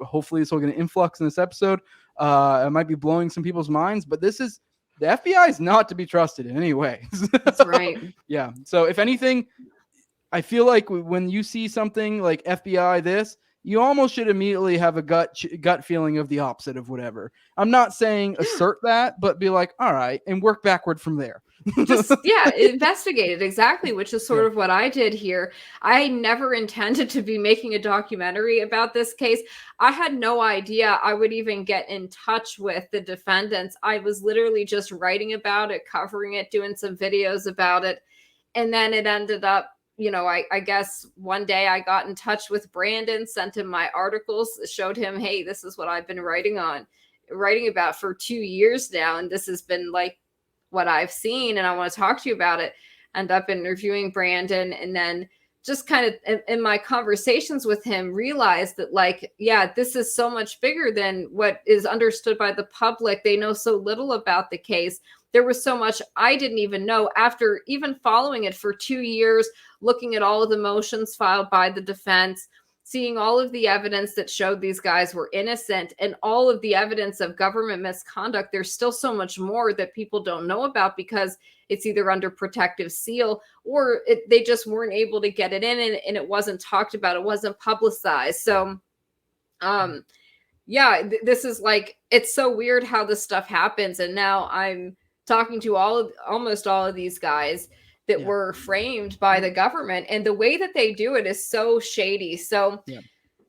hopefully this will get an influx in this episode. It might be blowing some people's minds, but the FBI is not to be trusted in any way. That's right. Yeah. So if anything, I feel like when you see something like FBI this, you almost should immediately have a gut feeling of the opposite of whatever. I'm not saying assert that, but be like, all right, and work backward from there. Just investigate it, exactly, which is sort of what I did here. I never intended to be making a documentary about this case. I had no idea I would even get in touch with the defendants. I was literally just writing about it, covering it, doing some videos about it, and then it ended up, I guess one day I got in touch with Brandon, sent him my articles, showed him, hey, this is what I've been writing about for 2 years now, and this has been like what I've seen, and I want to talk to you about it. End up interviewing Brandon, and then just kind of in my conversations with him realized that, like, yeah, this is so much bigger than what is understood by the public. They know so little about the case. There was so much I didn't even know after even following it for 2 years, looking at all of the motions filed by the defense, seeing all of the evidence that showed these guys were innocent and all of the evidence of government misconduct, there's still so much more that people don't know about because it's either under protective seal or they just weren't able to get it in, and it wasn't talked about. It wasn't publicized. So, this is like, it's so weird how this stuff happens. And now I'm talking to almost all of these guys that were framed by the government, and the way that they do it is so shady. So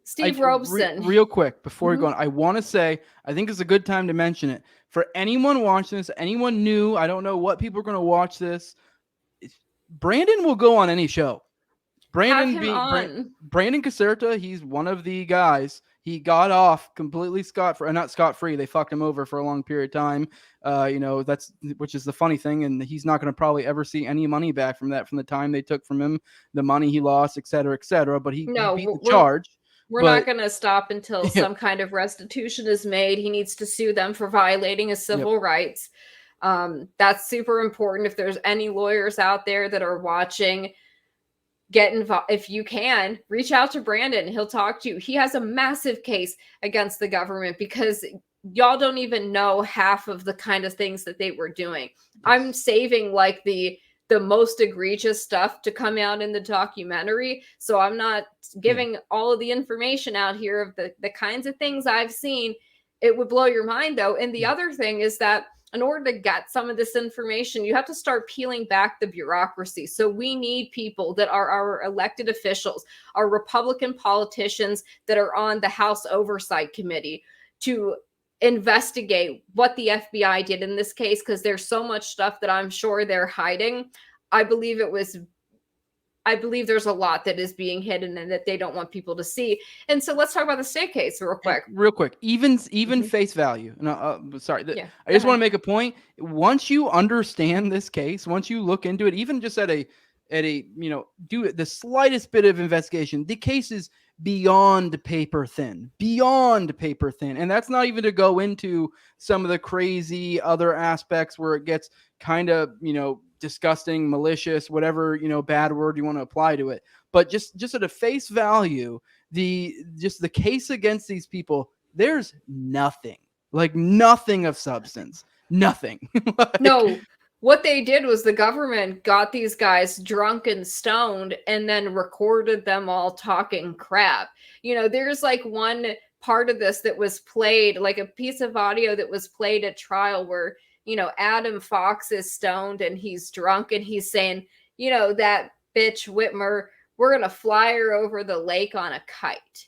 Steve Robeson. Real quick, before we go on, I want to say, I think it's a good time to mention it. For anyone watching this, anyone new, I don't know what people are going to watch this. Brandon will go on any show. Brandon Caserta, he's one of the guys. He got off completely not scot-free. They fucked him over for a long period of time. Which is the funny thing. And he's not going to probably ever see any money back from the time they took from him, the money he lost, et cetera, et cetera. But he beat the charge. We're not going to stop until some kind of restitution is made. He needs to sue them for violating his civil rights. That's super important. If there's any lawyers out there that are watching, get involved. If you can, reach out to Brandon. He'll talk to you. He has a massive case against the government because y'all don't even know half of the kind of things that they were doing. I'm saving like the most egregious stuff to come out in the documentary. So I'm not giving all of the information out here of the kinds of things I've seen. It would blow your mind though. And the other thing is that in order to get some of this information, you have to start peeling back the bureaucracy. So we need people that are our elected officials, our Republican politicians that are on the House Oversight Committee to investigate what the FBI did in this case, because there's so much stuff that I'm sure they're hiding. I believe there's a lot that is being hidden and that they don't want people to see. And so let's talk about the state case real quick. Even face value. No, sorry. I just want to make a point. Once you understand this case, once you look into it, even just at a do the slightest bit of investigation, the case is beyond paper thin. And that's not even to go into some of the crazy other aspects where it gets kind of, disgusting, malicious, whatever, bad word you want to apply to it. But just at a face value, the case against these people, there's nothing of substance, nothing. No, what they did was the government got these guys drunk and stoned and then recorded them all talking crap. There's like one part of this that was played, like a piece of audio that was played at trial where Adam Fox is stoned and he's drunk and he's saying, that bitch Whitmer, we're going to fly her over the lake on a kite,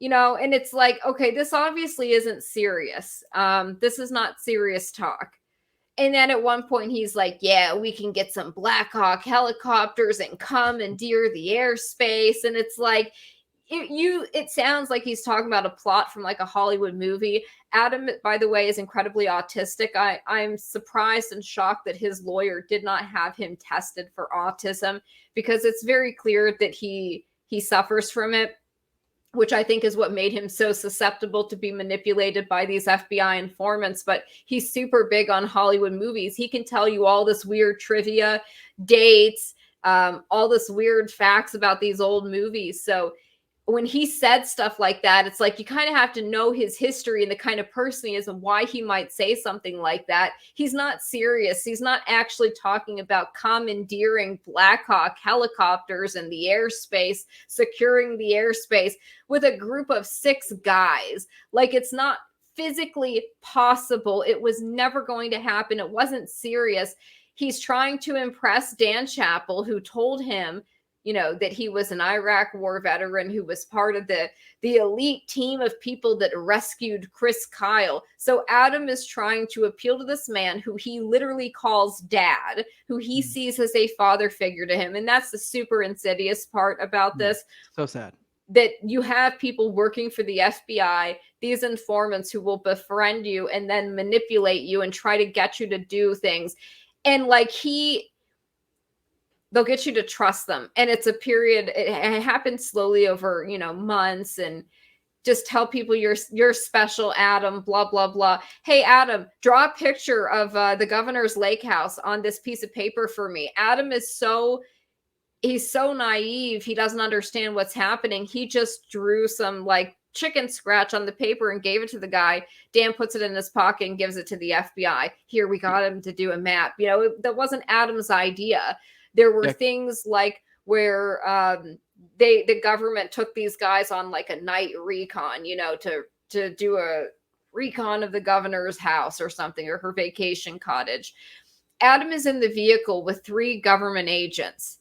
and it's like, okay, this obviously isn't serious. This is not serious talk. And then at one point he's like, yeah, we can get some Black Hawk helicopters and commandeer the airspace. And it's like, it sounds like he's talking about a plot from like a Hollywood movie. Adam, by the way, is incredibly autistic. I'm surprised and shocked that his lawyer did not have him tested for autism, because it's very clear that he suffers from it, which I think is what made him so susceptible to be manipulated by these FBI informants. But he's super big on Hollywood movies. He can tell you all this weird trivia, dates, all this weird facts about these old movies. So when he said stuff like that, it's like you kind of have to know his history and the kind of person he is and why he might say something like that. He's not serious. He's not actually talking about commandeering Black Hawk helicopters in the airspace, securing the airspace with a group of 6 guys. Like, it's not physically possible. It was never going to happen. It wasn't serious. He's trying to impress Dan Chappell, who told him that he was an Iraq war veteran who was part of the elite team of people that rescued Chris Kyle. So Adam is trying to appeal to this man who he literally calls dad, who he sees as a father figure to him. And that's the super insidious part about this. So sad. That you have people working for the FBI, these informants who will befriend you and then manipulate you and try to get you to do things. And like they'll get you to trust them. And it's a period, it happens slowly over, months, and just tell people you're special, Adam, blah, blah, blah. Hey, Adam, draw a picture of the governor's lake house on this piece of paper for me. Adam is so he's so naive. He doesn't understand what's happening. He just drew some like chicken scratch on the paper and gave it to the guy. Dan puts it in his pocket and gives it to the FBI. Here, we got him to do a map. You know, that wasn't Adam's idea. There were things like where the government took these guys on like a night recon, you know, to do a recon of the governor's house or something, or her vacation cottage. Adam is in the vehicle with 3 government agents.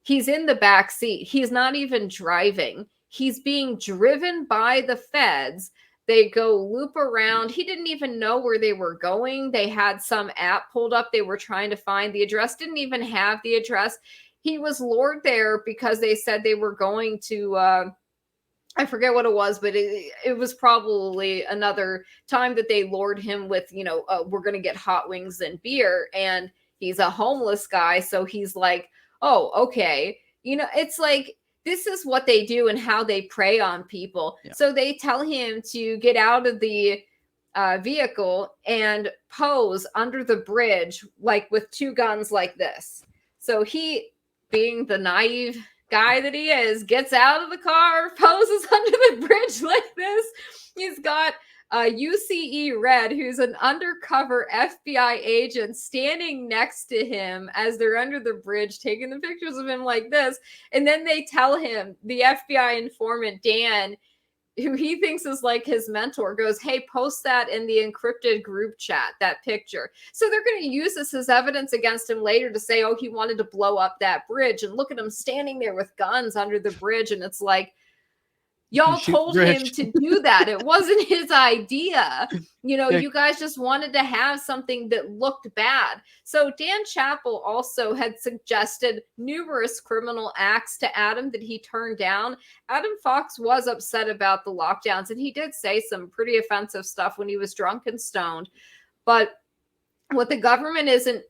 He's in the back seat. He's not even driving. He's being driven by the feds. They go loop around. He didn't even know where they were going. They had some app pulled up. They were trying to find the address, didn't even have the address. He was lured there because they said they were going to, I forget what it was, but it was probably another time that they lured him with, you know, we're going to get hot wings and beer. And he's a homeless guy. So he's like, oh, okay. You know, it's like, this is what they do and how they prey on people. Yeah. So they tell him to get out of the vehicle and pose under the bridge, like with 2 guns like this. So he, being the naive guy that he is, gets out of the car, poses under the bridge like this. He's got UCE Red, who's an undercover FBI agent, standing next to him as they're under the bridge, taking the pictures of him like this. And then they tell him, the FBI informant, Dan, who he thinks is like his mentor, goes, hey, post that in the encrypted group chat, that picture. So they're going to use this as evidence against him later to say, oh, he wanted to blow up that bridge. And look at him standing there with guns under the bridge. And it's like, y'all told him to do that. It wasn't his idea. You know, you guys just wanted to have something that looked bad. So Dan Chappell also had suggested numerous criminal acts to Adam that he turned down. Adam Fox was upset about the lockdowns, and he did say some pretty offensive stuff when he was drunk and stoned. But what the government isn't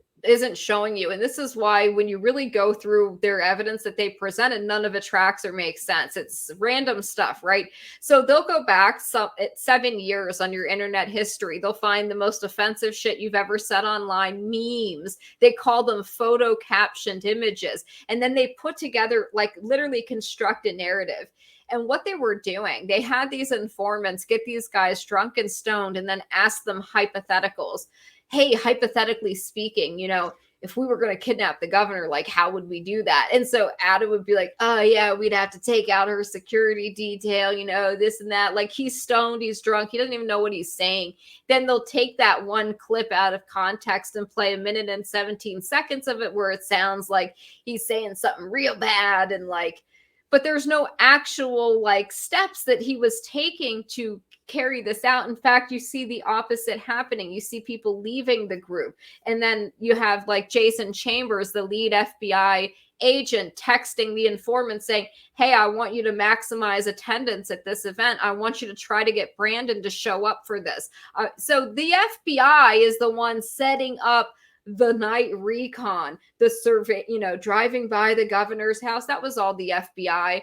showing you, and this is why when you really go through their evidence that they presented, none of it tracks or makes sense. It's random stuff, right? So they'll go back 7 years on your internet history. They'll find the most offensive shit you've ever said online, memes. They call them photo captioned images. And then they put together, like, literally construct a narrative. And what they were doing, they had these informants get these guys drunk and stoned and then ask them hypotheticals. Hey, hypothetically speaking, you know, if we were going to kidnap the governor, like, how would we do that? And so Adam would be like, oh, yeah, we'd have to take out her security detail, you know, this and that. Like, he's stoned, he's drunk, he doesn't even know what he's saying. Then they'll take that one clip out of context and play 1 minute and 17 seconds of it where it sounds like he's saying something real bad and like, but there's no actual like steps that he was taking to carry this out. In fact, you see the opposite happening. You see people leaving the group. And then you have like Jason Chambers, the lead FBI agent, texting the informant saying, hey, I want you to maximize attendance at this event. I want you to try to get Brandon to show up for this. So the FBI is the one setting up the night recon, the survey, you know, driving by the governor's house. That was all the FBI.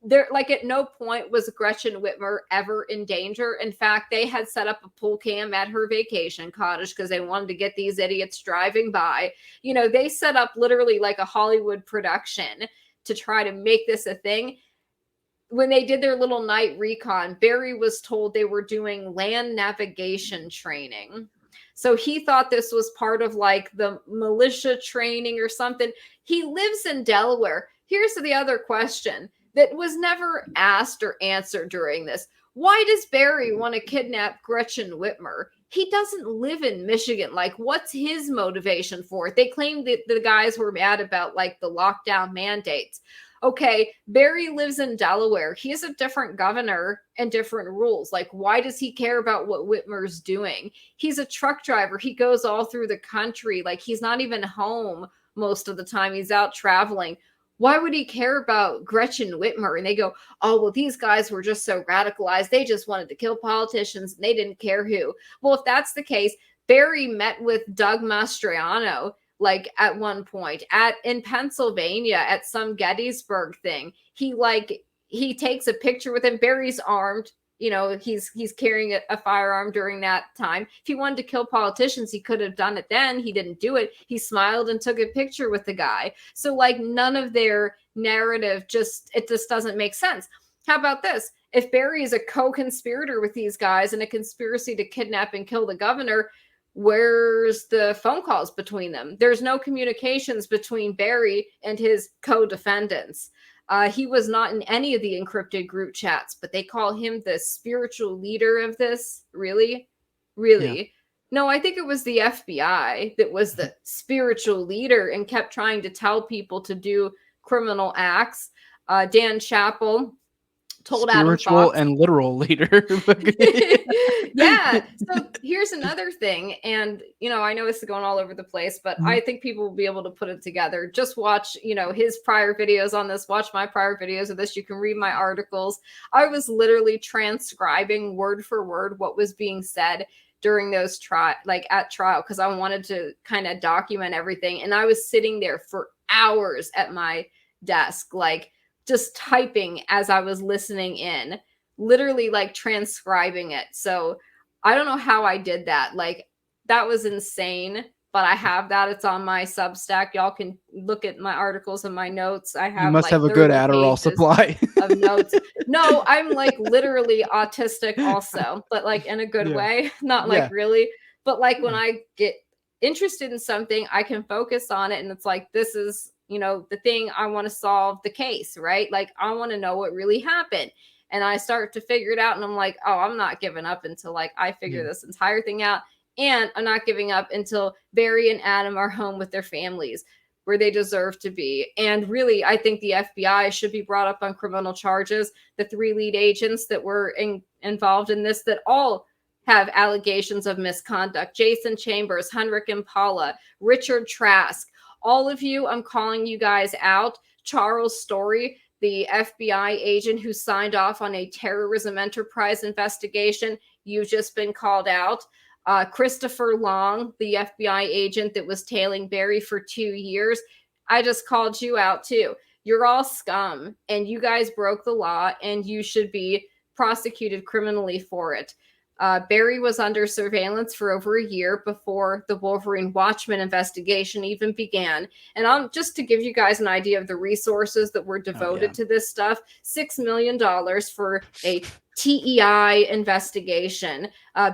There, like, at no point was Gretchen Whitmer ever in danger. In fact, they had set up a pool cam at her vacation cottage because they wanted to get these idiots driving by. You know, they set up literally like a Hollywood production to try to make this a thing. When they did their little night recon, Barry was told they were doing land navigation training. So he thought this was part of like the militia training or something. He lives in Delaware. Here's the other question that was never asked or answered during this. Why does Barry want to kidnap Gretchen Whitmer? He doesn't live in Michigan. Like, what's his motivation for it? They claimed that the guys were mad about like the lockdown mandates. Okay, Barry lives in Delaware. He's a different governor and different rules. Like, why does he care about what Whitmer's doing? He's a truck driver. He goes all through the country. Like, he's not even home most of the time. He's out traveling. Why would he care about Gretchen Whitmer? And they go, oh, well, these guys were just so radicalized. They just wanted to kill politicians and they didn't care who. Well, if that's the case, Barry met with Doug Mastriano, like at one point in Pennsylvania at some Gettysburg thing. He takes a picture with him. Barry's armed. you know, he's carrying a firearm during that time. If he wanted to kill politicians, he could have done it then. He didn't do it. He smiled and took a picture with the guy. So like none of their narrative just doesn't make sense. How about this? If Barry is a co-conspirator with these guys in a conspiracy to kidnap and kill the governor, where's the phone calls between them? There's no communications between Barry and his co-defendants. He was not in any of the encrypted group chats, but they call him the spiritual leader of this. Really? Really? Yeah. No, I think it was the FBI that was the spiritual leader and kept trying to tell people to do criminal acts. Dan Chappell told spiritual Adam Fox, and literal leader. Yeah. So here's another thing. And, you know, I know this is going all over the place, but I think people will be able to put it together. Just watch, you know, his prior videos on this, watch my prior videos of this. You can read my articles. I was literally transcribing word for word what was being said during those at trial, because I wanted to kind of document everything. And I was sitting there for hours at my desk, like just typing as I was listening in, literally like transcribing it. So I don't know how I did that. Like that was insane, but I have that. It's on my Substack. Y'all can look at my articles and my notes. I have. You must like have a good Adderall supply of notes. No, I'm like literally autistic also, but like in a good way, not like really, but like when I get interested in something, I can focus on it. And it's like, this is, you know, the thing I want to solve the case, right? Like I want to know what really happened. And I start to figure it out. And I'm like, oh, I'm not giving up until like I figure this entire thing out. And I'm not giving up until Barry and Adam are home with their families where they deserve to be. And really, I think the FBI should be brought up on criminal charges. The 3 lead agents that were involved in this, that all have allegations of misconduct. Jason Chambers, Henrik Impala, Richard Trask, all of you, I'm calling you guys out. Charles Story, the FBI agent who signed off on a terrorism enterprise investigation, you've just been called out. Christopher Long, the FBI agent that was tailing Barry for 2 years, I just called you out too. You're all scum, and you guys broke the law, and you should be prosecuted criminally for it. Barry was under surveillance for over a year before the Wolverine Watchman investigation even began. And just to give you guys an idea of the resources that were devoted to this stuff, $6 million for a TEI investigation.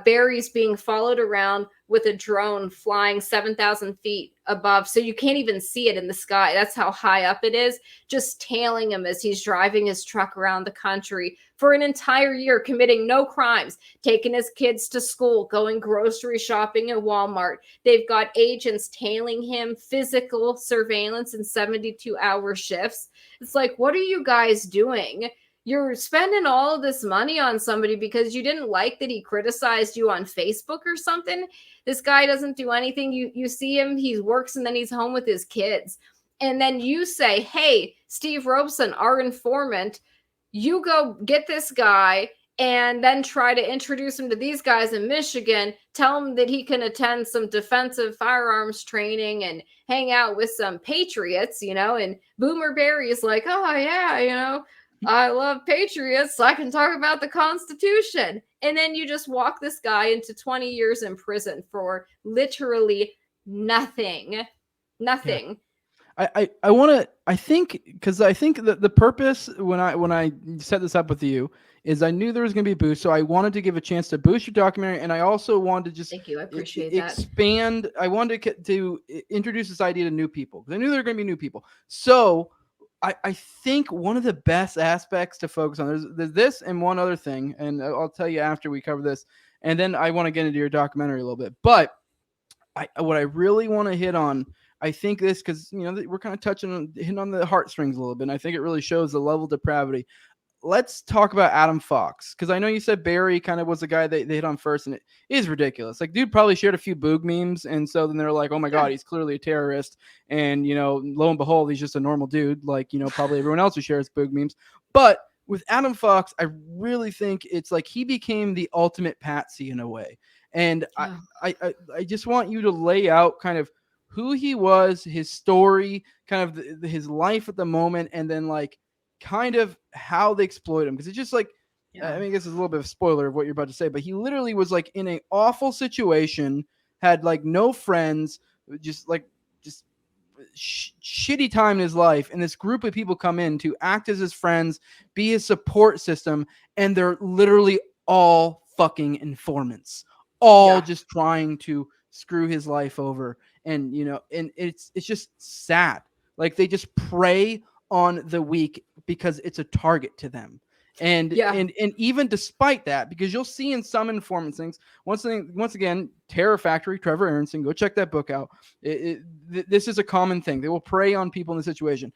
Barry's being followed around with a drone flying 7,000 feet above, so you can't even see it in the sky. That's how high up it is, just tailing him as he's driving his truck around the country for an entire year, committing no crimes, taking his kids to school, going grocery shopping at Walmart. They've got agents tailing him, physical surveillance in 72-hour shifts. It's like, what are you guys doing? You're spending all of this money on somebody because you didn't like that he criticized you on Facebook or something. This guy doesn't do anything. You see him, he works and then he's home with his kids. And then you say, hey, Steve Robeson, our informant, you go get this guy and then try to introduce him to these guys in Michigan, tell him that he can attend some defensive firearms training and hang out with some patriots, you know, and Boomer Barry is like, oh yeah, you know, I love patriots, so I can talk about the Constitution. And then you just walk this guy into 20 years in prison for literally nothing. Nothing. Yeah. I want to, I think that the purpose when I set this up with you is I knew there was going to be a boost. So I wanted to give a chance to boost your documentary. And I also wanted to just thank you. I appreciate expand. I wanted to introduce this idea to new people because I knew there were going to be new people. So I think one of the best aspects to focus on, there's this and one other thing, and I'll tell you after we cover this, and then I want to get into your documentary a little bit. But what I really want to hit on, I think this, because you know we're kind of hitting on the heartstrings a little bit, and I think it really shows the level of depravity. Let's talk about Adam Fox, because I know you said Barry kind of was the guy they hit on first, and it is ridiculous. Like, dude probably shared a few boog memes, and so then they're like, oh my God, he's clearly a terrorist. And, you know, lo and behold, he's just a normal dude, like, you know, probably everyone else who shares boog memes. But with Adam Fox, I really think it's like he became the ultimate patsy in a way. And I just want you to lay out kind of who he was, his story, kind of his life at the moment, and then like kind of how they exploit him, because it's just like I mean, this is a little bit of a spoiler of what you're about to say, but he literally was like in an awful situation, had like no friends, just shitty time in his life, and this group of people come in to act as his friends, be his support system, and they're literally all fucking informants, all just trying to screw his life over. And and it's just sad. Like, they just prey on the weak because it's a target to them. And even despite that, because you'll see in some informants things, once again, Terror Factory, Trevor Aronson, go check that book out. This is a common thing. They will prey on people in the situation.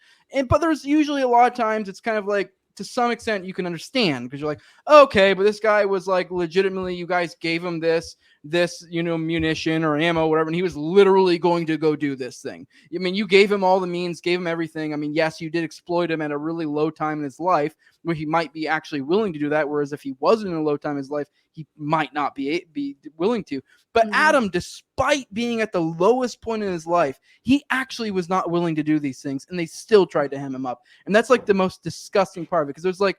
But there's usually a lot of times it's kind of like, to some extent you can understand, because you're like, okay, but this guy was like legitimately, you guys gave him this munition or ammo, whatever, and he was literally going to go do this thing. I mean, you gave him all the means, gave him everything. I mean, yes, you did exploit him at a really low time in his life where he might be actually willing to do that, whereas if he wasn't in a low time in his life, he might not be willing to. But Adam, despite being at the lowest point in his life, he actually was not willing to do these things, and they still tried to hem him up. And that's like the most disgusting part of it, because there's like,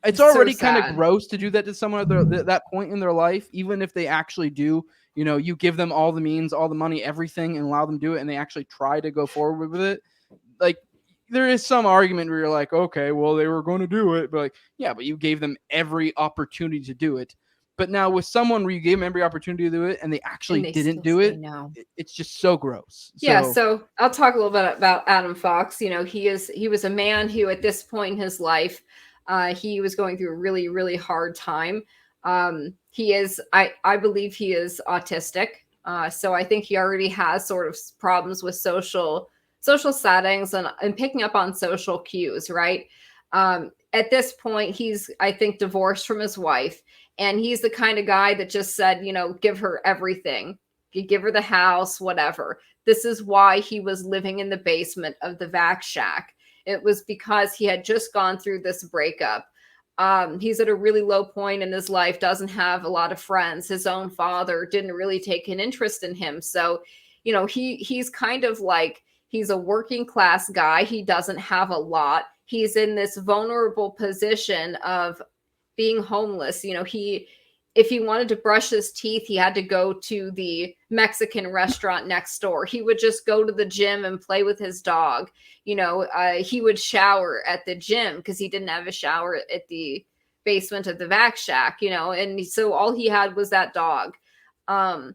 it's already kind of gross to do that to someone at that point in their life, even if they actually do, you give them all the means, all the money, everything, and allow them to do it, and they actually try to go forward with it. Like, there is some argument where you're like, okay, well, they were going to do it, but like, yeah, but you gave them every opportunity to do it. But now with someone where you gave them every opportunity to do it and they actually didn't do it, it's just so gross. So I'll talk a little bit about Adam Fox. He was a man who at this point in his life, he was going through a really, really hard time. He is, I believe he is autistic. So I think he already has sort of problems with social settings and picking up on social cues, right? At this point, he's, I think, divorced from his wife. And he's the kind of guy that just said, give her everything. You give her the house, whatever. This is why he was living in the basement of the vac shack. It was because he had just gone through this breakup. He's at a really low point in his life, doesn't have a lot of friends. His own father didn't really take an interest in him. So, he's kind of like, he's a working class guy. He doesn't have a lot. He's in this vulnerable position of being homeless. If he wanted to brush his teeth, he had to go to the Mexican restaurant next door. He would just go to the gym and play with his dog. He would shower at the gym because he didn't have a shower at the basement of the vac shack, and so all he had was that dog. And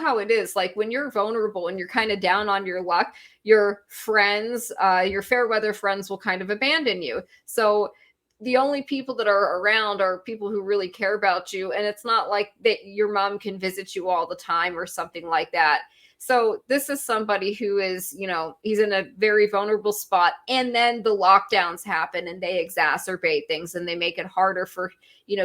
how it is, like when you're vulnerable and you're kind of down on your luck, your friends, your fair weather friends will kind of abandon you. So the only people that are around are people who really care about you. And it's not like that your mom can visit you all the time or something like that. So this is somebody who is, he's in a very vulnerable spot. And then the lockdowns happen and they exacerbate things and they make it harder for,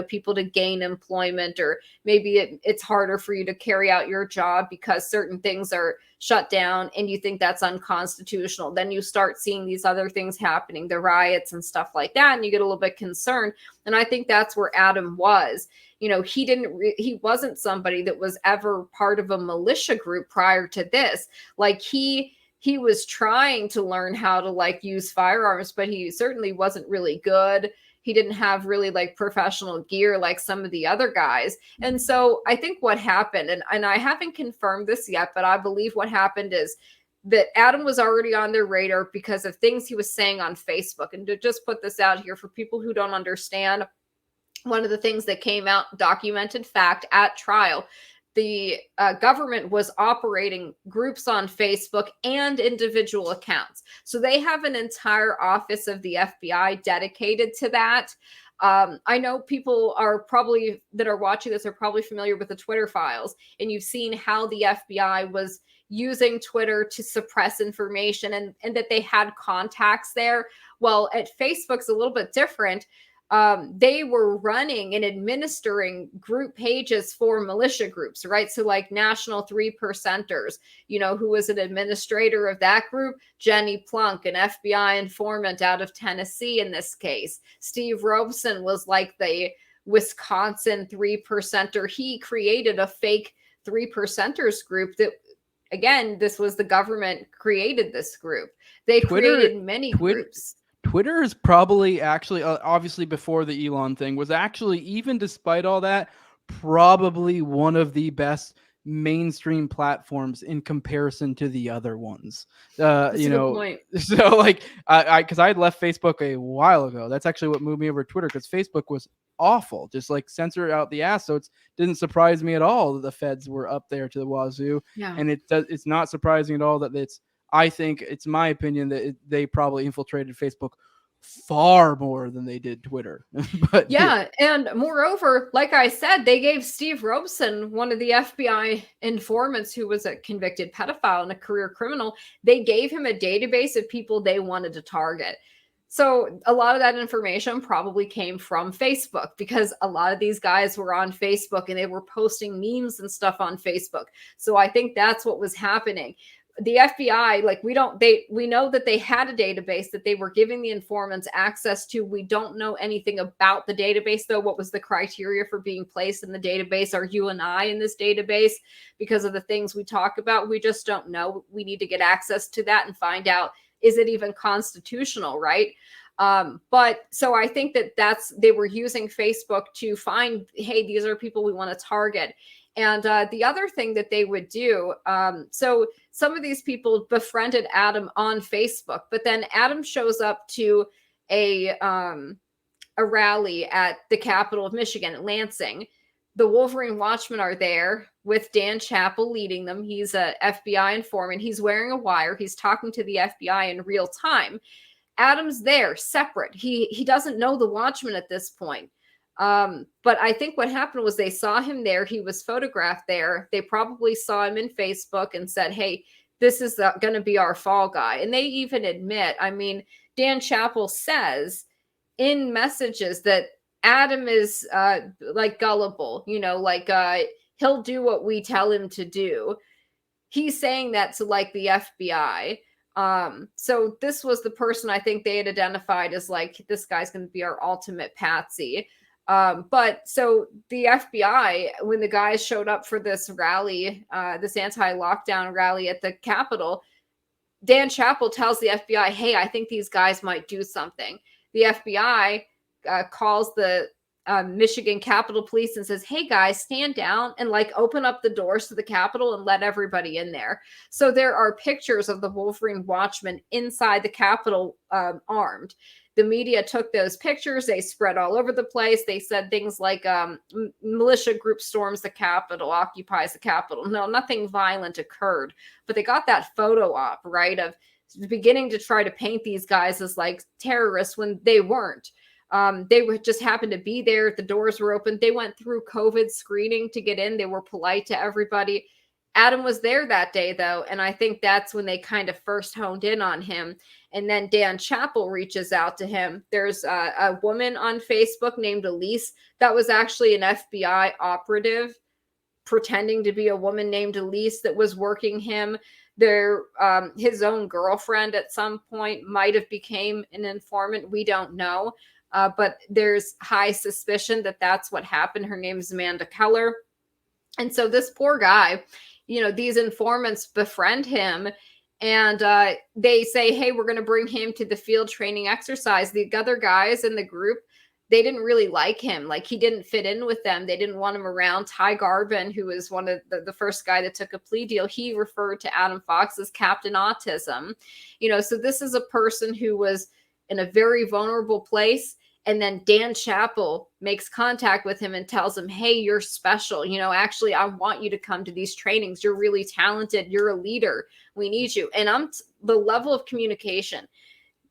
people to gain employment, or maybe it's harder for you to carry out your job because certain things are shut down and you think that's unconstitutional. Then you start seeing these other things happening, the riots and stuff like that, and you get a little bit concerned. And I think that's where Adam was. He wasn't somebody that was ever part of a militia group prior to this. Like he was trying to learn how to use firearms, but he certainly wasn't really good. He didn't have really professional gear like some of the other guys. And so I think what happened, and I haven't confirmed this yet, but I believe what happened is that Adam was already on their radar because of things he was saying on Facebook. And to just put this out here for people who don't understand, one of the things that came out, documented fact at trial, the government was operating groups on Facebook and individual accounts. So they have an entire office of the FBI dedicated to that. I know people that are watching this are probably familiar with the Twitter files, and you've seen how the FBI was using Twitter to suppress information and that they had contacts there. Well, at Facebook's a little bit different. They were running and administering group pages for militia groups, right? So National 3 Percenters, who was an administrator of that group, Jenny Plunk, an FBI informant out of Tennessee in this case. Steve Robeson was the Wisconsin 3 Percenter. He created a fake 3 Percenters group that, again, this was the government created this group. They created many groups. Twitter is probably actually, obviously before the Elon thing, was actually, even despite all that, probably one of the best mainstream platforms in comparison to the other ones. That's You a good know, point. so like because I had left Facebook a while ago. That's actually what moved me over to Twitter, because Facebook was awful, just like censor out the ass. So it didn't surprise me at all that the feds were up there to the wazoo. Yeah. And it's not surprising at all that I think it's my opinion that they probably infiltrated Facebook far more than they did Twitter. But Yeah, and moreover, like I said, they gave Steve Robeson, one of the FBI informants who was a convicted pedophile and a career criminal, they gave him a database of people they wanted to target. So a lot of that information probably came from Facebook, because a lot of these guys were on Facebook and they were posting memes and stuff on Facebook. So I think that's what was happening. The FBI, like, we know that they had a database that they were giving the informants access to. We don't know anything about the database, though. What was the criteria for being placed in the database? Are you and I in this database because of the things we talk about? We just don't know. We need to get access to that and find out, is it even constitutional, right? But so I think they were using Facebook to find, hey, these are people we want to target. And the other thing that they would do, so some of these people befriended Adam on Facebook, but then Adam shows up to a rally at the capital of Michigan, at Lansing. The Wolverine Watchmen are there with Dan Chappell leading them. He's a FBI informant. He's wearing a wire. He's talking to the FBI in real time. Adam's there, separate. He doesn't know the Watchmen at this point. But I think what happened was they saw him there. He was photographed there. They probably saw him in Facebook and said, hey, this is going to be our fall guy. And they even admit, I mean, Dan Chappell says in messages that Adam is like gullible, like he'll do what we tell him to do. He's saying that to like the FBI. So this was the person I think they had identified as like, this guy's going to be our ultimate patsy. But so the FBI, when the guys showed up for this rally, this anti-lockdown rally at the Capitol, Dan Chappell tells the FBI, hey, I think these guys might do something. The FBI calls the Michigan Capitol Police and says, hey guys, stand down and like open up the doors to the Capitol and let everybody in there. So there are pictures of the Wolverine Watchmen inside the Capitol armed. The media took those pictures. They spread all over the place. They said things like militia group storms the Capitol, occupies the Capitol. No, nothing violent occurred. But they got that photo op, right, of beginning to try to paint these guys as like terrorists when they weren't. They just happened to be there. The doors were open. They went through COVID screening to get in. They were polite to everybody. Adam was there that day, though, and I think that's when they kind of first honed in on him. And then Dan Chappell reaches out to him. There's a woman on Facebook named Elise that was actually an FBI operative pretending to be a woman named Elise that was working him. His own girlfriend at some point might have became an informant. We don't know. But there's high suspicion that that's what happened. Her name is Amanda Keller. And so this poor guy, these informants befriend him and they say, hey, we're going to bring him to the field training exercise. The other guys in the group, they didn't really like him. Like, he didn't fit in with them. They didn't want him around. Ty Garvin, who was one of the first guy that took a plea deal, he referred to Adam Fox as Captain Autism. So this is a person who was in a very vulnerable place. And then Dan Chappell makes contact with him and tells him, hey, you're special. Actually, I want you to come to these trainings. You're really talented. You're a leader. We need you. And the level of communication,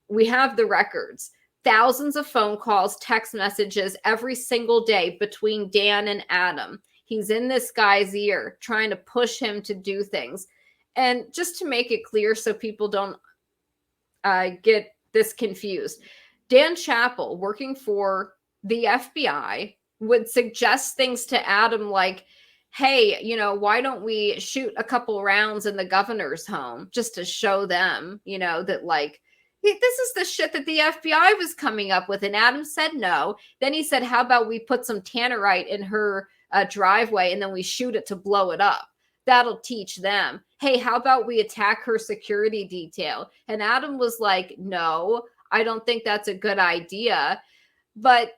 we have the records, thousands of phone calls, text messages every single day between Dan and Adam. He's in this guy's ear trying to push him to do things. And just to make it clear so people don't get this confused, Dan Chappell, working for the FBI, would suggest things to Adam like, hey, why don't we shoot a couple rounds in the governor's home just to show them, that like, this is the shit that the FBI was coming up with. And Adam said no. Then he said, how about we put some tannerite in her driveway and then we shoot it to blow it up? That'll teach them. Hey, how about we attack her security detail? And Adam was like, no, I don't think that's a good idea. But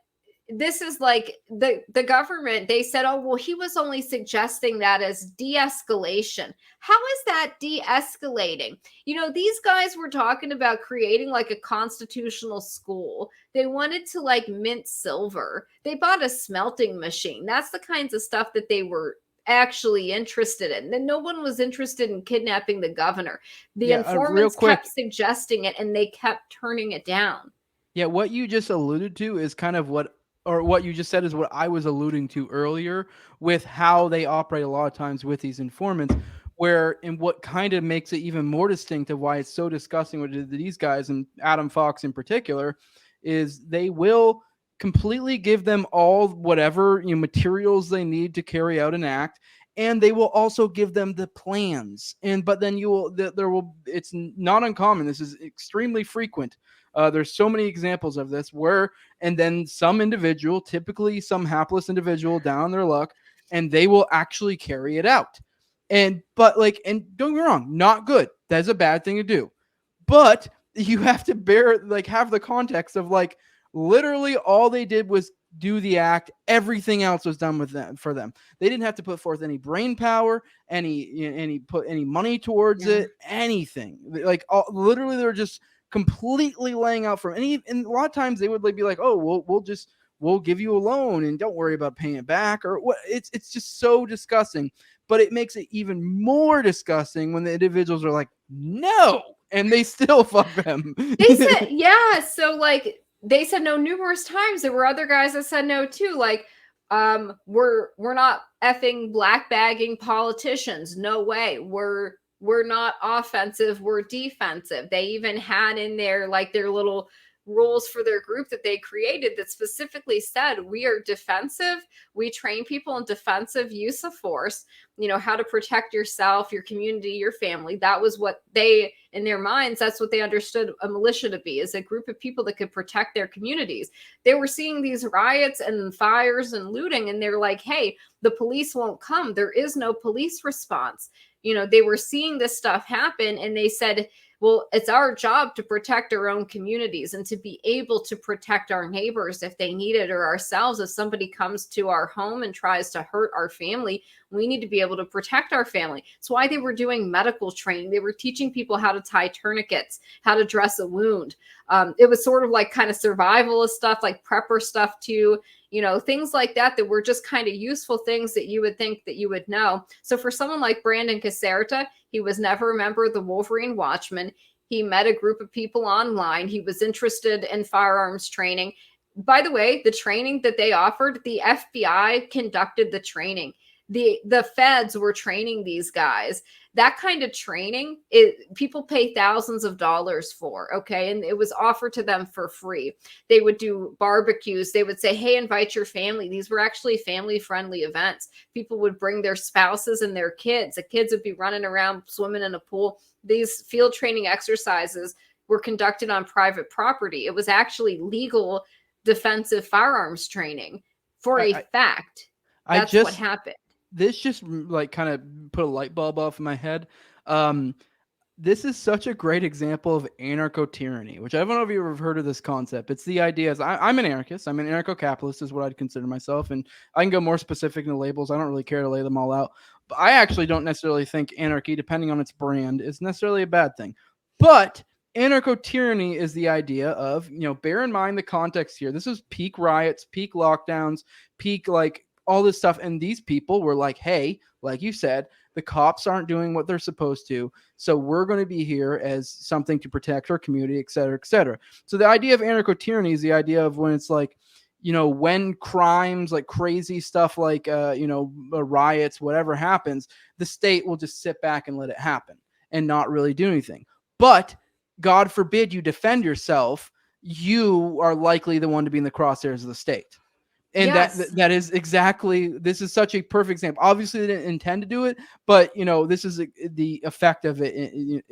this is like the government, they said, oh, well, he was only suggesting that as de-escalation. How is that de-escalating? You know, these guys were talking about creating like a constitutional school. They wanted to like mint silver. They bought a smelting machine. That's the kinds of stuff that they were actually interested in. Then no one was interested in kidnapping the governor. The informants kept suggesting it and they kept turning it down. Yeah, what you just alluded to is kind of what you just said is what I was alluding to earlier with how they operate a lot of times with these informants, and what kind of makes it even more distinct of why it's so disgusting with these guys, and Adam Fox in particular, is they will completely give them all whatever materials they need to carry out an act, and they will also give them the plans. But then it's not uncommon. This is extremely frequent. There's so many examples of this and then some individual, typically some hapless individual down on their luck, and they will actually carry it out. And don't get me wrong, not good. That's a bad thing to do. But you have to have the context of literally all they did was do the act. Everything else was done for them. They didn't have to put forth any brain power, put any money towards it, anything. Literally they were just completely laying out for and a lot of times they would be like, oh, we'll give you a loan and don't worry about paying it back, or what. It's just so disgusting. But it makes it even more disgusting when the individuals are like, no, and they still fuck them. They said, yeah. So they said no numerous times. There were other guys that said no too. We're not effing black bagging politicians. No way. We're not offensive, we're defensive. They even had in there their little rules for their group that they created that specifically said, we are defensive. We train people in defensive use of force, how to protect yourself, your community, your family. That was what they, in their minds, that's what they understood a militia to be, is a group of people that could protect their communities. They were seeing these riots and fires and looting, and they're like, hey, the police won't come. There is no police response. They were seeing this stuff happen, and they said, well, it's our job to protect our own communities and to be able to protect our neighbors if they need it, or ourselves. If somebody comes to our home and tries to hurt our family, we need to be able to protect our family. It's why they were doing medical training. They were teaching people how to tie tourniquets, how to dress a wound. It was sort of kind of survivalist stuff, like prepper stuff too. Things like that were just kind of useful things that you would think that you would know. So for someone like Brandon Caserta, he was never a member of the Wolverine Watchmen. He met a group of people online. He was interested in firearms training. By the way, the training that they offered, the FBI conducted the training. The feds were training these guys. That kind of training, people pay thousands of dollars for, okay? And it was offered to them for free. They would do barbecues. They would say, hey, invite your family. These were actually family-friendly events. People would bring their spouses and their kids. The kids would be running around, swimming in a pool. These field training exercises were conducted on private property. It was actually legal defensive firearms training for a fact. That's what happened. This just kind of put a light bulb off in my head. This is such a great example of anarcho-tyranny, which I don't know if you've ever heard of this concept. It's the idea I'm an anarchist. I'm an anarcho-capitalist is what I'd consider myself. And I can go more specific in the labels. I don't really care to lay them all out. But I actually don't necessarily think anarchy, depending on its brand, is necessarily a bad thing. But anarcho-tyranny is the idea of, bear in mind the context here. This is peak riots, peak lockdowns, peak all this stuff. And these people were like, hey, like you said, the cops aren't doing what they're supposed to. So we're going to be here as something to protect our community, et cetera, et cetera. So the idea of anarcho-tyranny is the idea of when it's when crimes, crazy stuff, riots, whatever happens, the state will just sit back and let it happen and not really do anything. But God forbid you defend yourself, you are likely the one to be in the crosshairs of the state. And yes. that is exactly, this is such a perfect example. Obviously, they didn't intend to do it, but this is the effect of it.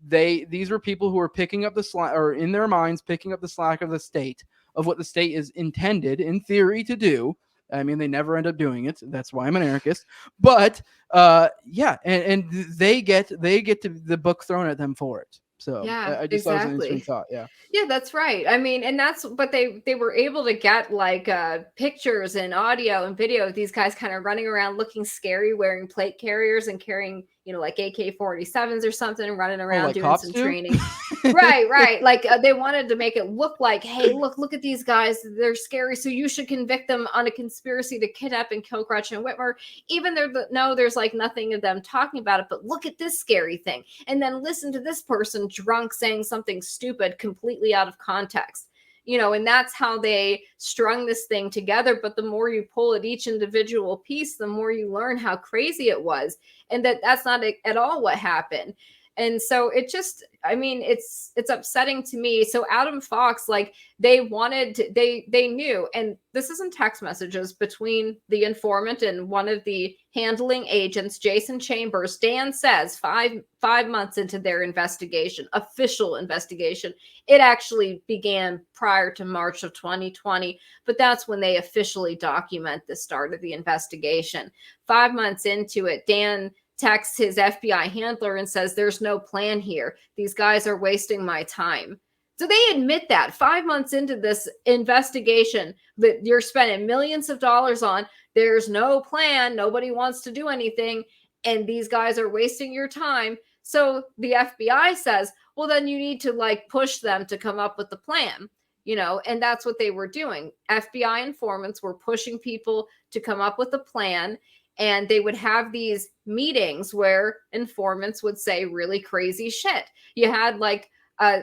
These were people who were picking up the slack, or in their minds picking up the slack of the state, of what the state is intended in theory to do. I mean, they never end up doing it. That's why I'm an anarchist. But and they get the book thrown at them for it. So Yeah, I just thought it was an interesting exactly. thought. Yeah. Yeah, that's right. I mean, and that's but they were able to get like pictures and audio and video of these guys kind of running around looking scary, wearing plate carriers and carrying, like AK-47s or something, and running Oh, around like doing cops some do? training. Right. Like they wanted to make it look like, hey, look at these guys. They're scary. So you should convict them on a conspiracy to kidnap and kill Gretchen and Whitmer. Even though there's like nothing of them talking about it, but look at this scary thing. And then listen to this person drunk saying something stupid, completely out of context. And that's how they strung this thing together. But the more you pull at each individual piece, the more you learn how crazy it was, and that's not at all what happened. And so it just, I mean, it's upsetting to me. So Adam Fox, like they knew, and this is in text messages between the informant and one of the handling agents, Jason Chambers. Dan says 5 months into their investigation, official investigation, it actually began prior to March of 2020, but that's when they officially document the start of the investigation. 5 months into it, Dan texts his FBI handler and says, there's no plan here. These guys are wasting my time. So they admit that 5 months into this investigation that you're spending millions of dollars on, there's no plan. Nobody wants to do anything. And these guys are wasting your time. So the FBI says, well, then you need to like push them to come up with the plan, and that's what they were doing. FBI informants were pushing people to come up with a plan. And they would have these meetings where informants would say really crazy shit. You had like,